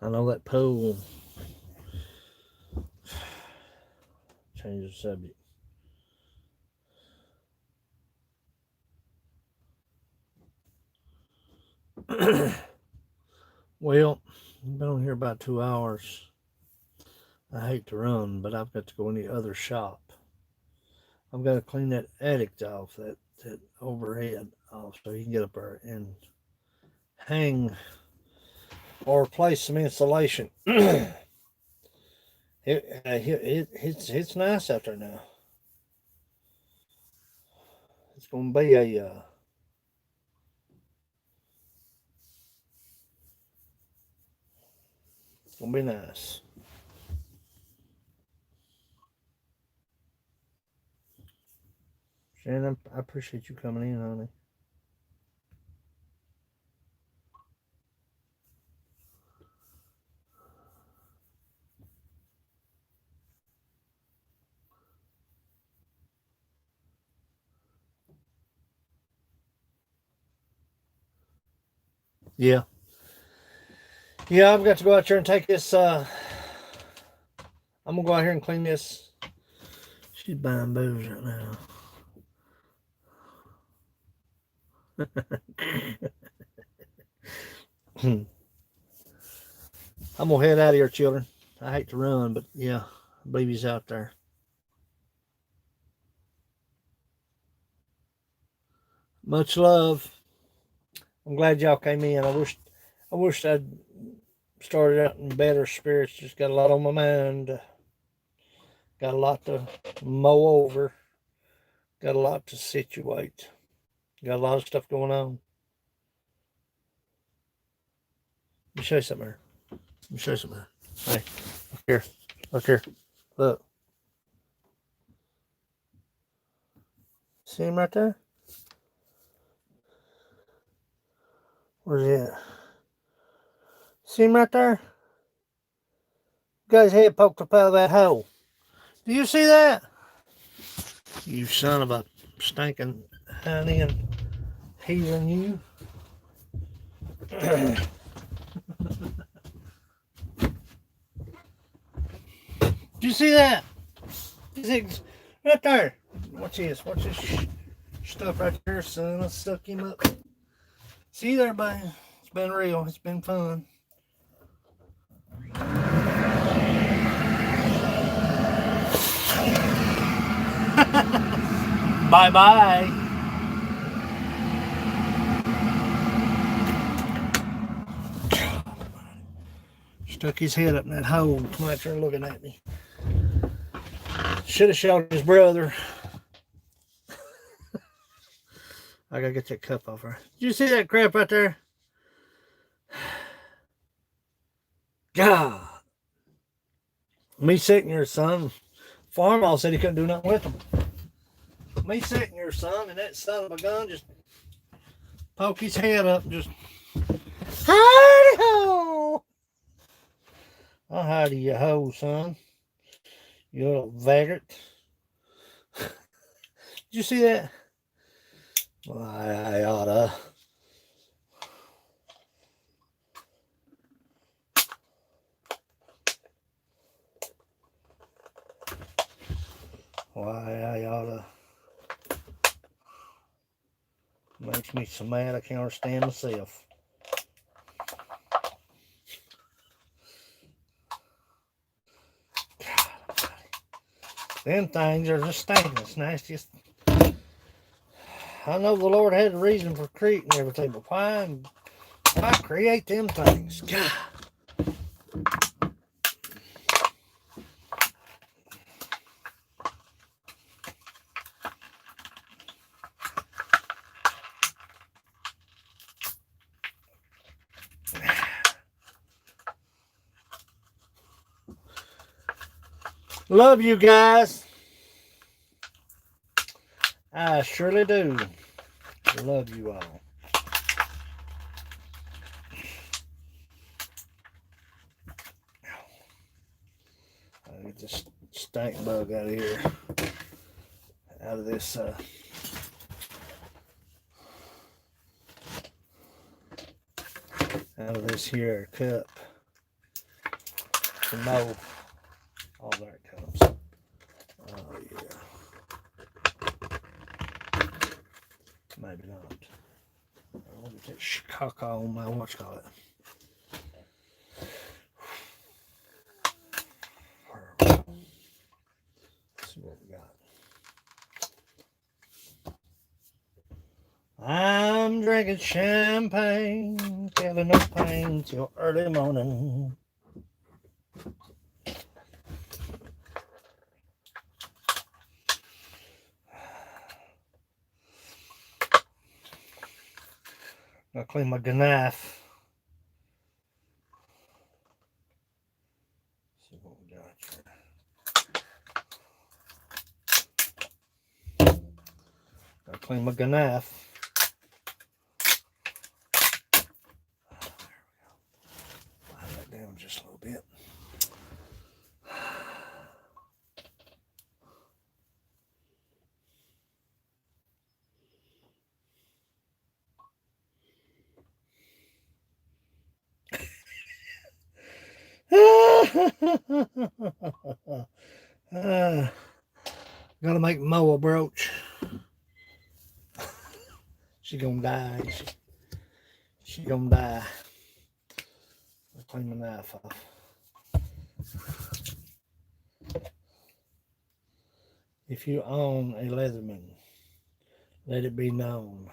I know that pool. Change the subject. Well, I've been on here about 2 hours. I hate to run, but I've got to go in the other shop. I've got to clean that attic off, that overhead off, so you can get up there and hang or replace some insulation. It's nice out there now. It's gonna be it's gonna be nice. Shannon, I appreciate you coming in, honey. Yeah. Yeah, I've got to go out there and take this. I'm gonna go out here and clean this. She's buying booze right now. I'm gonna head out of here, children. I hate to run, but yeah, I believe he's out there. Much love. I'm glad y'all came in. I wish I'd started out in better spirits. Just got a lot on my mind. Got a lot to mow over. Got a lot to situate. Got a lot of stuff going on. Let me show you something here. Let me show you something here. Hey, look here. Look here. Look. See him right there? Where's he at? See him right there? Got his head poked up out of that hole. Do you see that? You son of a stinking honey and heathen you. Did you see that? Right there. Watch this. Watch this stuff right there, son. I stuck him up. See there, buddy? It's been real. It's been fun. Bye-bye. Stuck his head up in that hole. Come out there looking at me. Should have shot his brother. I gotta get that cup off her. Did you see that crap right there? God. Me sitting here, son. Farmall said he couldn't do nothing with them. Me sitting here, son, and that son of a gun just poke his head up and just hidey ho. I'll hide you ho, son. You little vagrant. Did you see that? Why, I oughta. Why, I oughta. Makes me so mad I can't understand myself. God, them things are just stinking. It's nastiest. I know the Lord had a reason for creating everything, but why create them things? God. Love you guys. I surely do. Love you all. I'll get this stank bug out of here. Out of this here cup. To mow. Oh, there it comes. Oh, yeah. Maybe not. I'll get that caca on my whatchamacallit. Let's see what we got. I'm drinking champagne, feeling no pain till early morning. I'll clean my knife. See what we got here. I'll clean my knife. Lie that down just a little bit. Gotta make Mo a brooch. She gonna die. She gonna die. I'll clean my knife off. If you own a Leatherman, let it be known.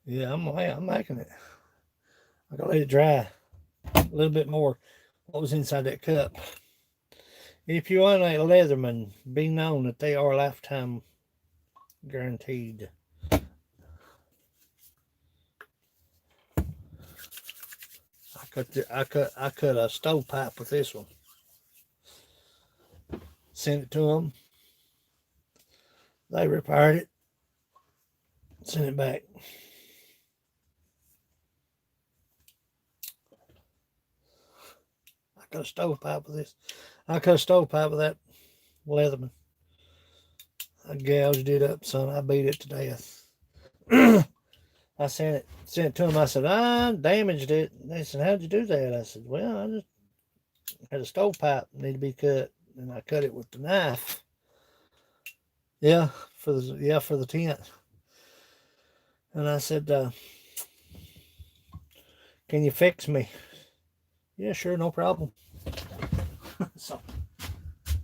Yeah, I'm making it. I gotta let it dry a little bit more. What was inside that cup? If you own a Leatherman, be known that they are lifetime guaranteed. I cut a stovepipe with this one. Sent it to them. They repaired it. Sent it back. I cut a stovepipe with this. I cut a stovepipe with that Leatherman. I gouged it up, son. I beat it to death. I sent it to them. I said, I damaged it. They said, how'd you do that? I said, well, I just had a stovepipe need to be cut, and I cut it with the knife. Yeah, for the tent. And I said, can you fix me? Yeah, sure, no problem. So,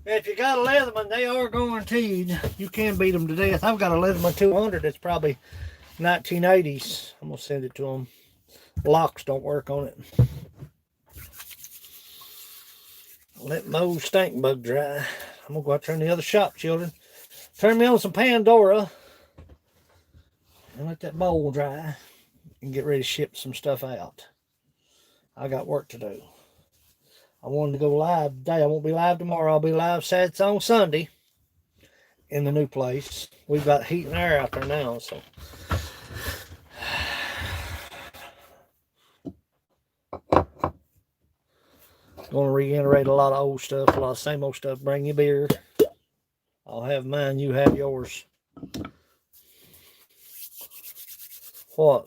if you got a Leatherman, they are guaranteed. You can beat them to death. I've got a Leatherman 200 that's probably 1980s. I'm going to send it to them. Locks don't work on it. Let Mo's stink bug dry. I'm going to go out there in the other shop, children. Turn me on some Pandora. And let that bowl dry. And get ready to ship some stuff out. I got work to do. I wanted to go live today. I won't be live tomorrow. I'll be live Saturday on Sunday in the new place. We've got heat and air out there now, so. Going to reiterate a lot of old stuff, a lot of same old stuff. Bring your beer. I'll have mine. You have yours. What?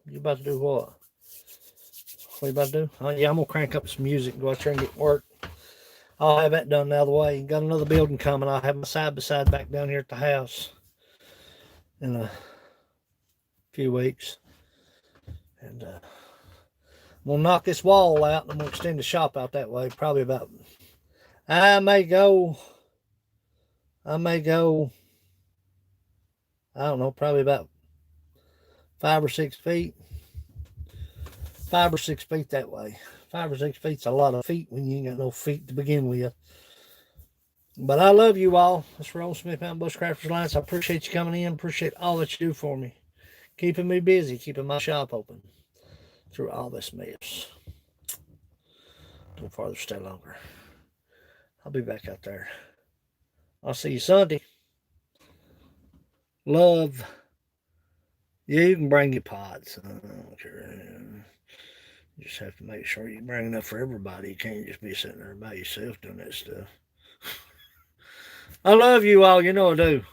You about to do what? What you about to do? Oh, yeah, I'm going to crank up some music and go out there and get work. I'll have that done out of the way. Got another building coming. I'll have my side-by-side back down here at the house in a few weeks. And I'm going to knock this wall out, and I'm going to extend the shop out that way. Probably about, I may go, I don't know, probably about 5 or 6 feet. 5 or 6 feet that way. 5 or 6 feet's a lot of feet when you ain't got no feet to begin with. But I love you all. This is Roll Smith Mountain Bushcrafters Alliance. I appreciate you coming in. Appreciate all that you do for me. Keeping me busy. Keeping my shop open through all this mess. Go farther, stay longer. I'll be back out there. I'll see you Sunday. Love. Yeah, you can bring your pots. I don't care. You just have to make sure you bring enough for everybody. You can't just be sitting there by yourself doing that stuff. I love you all. You know I do.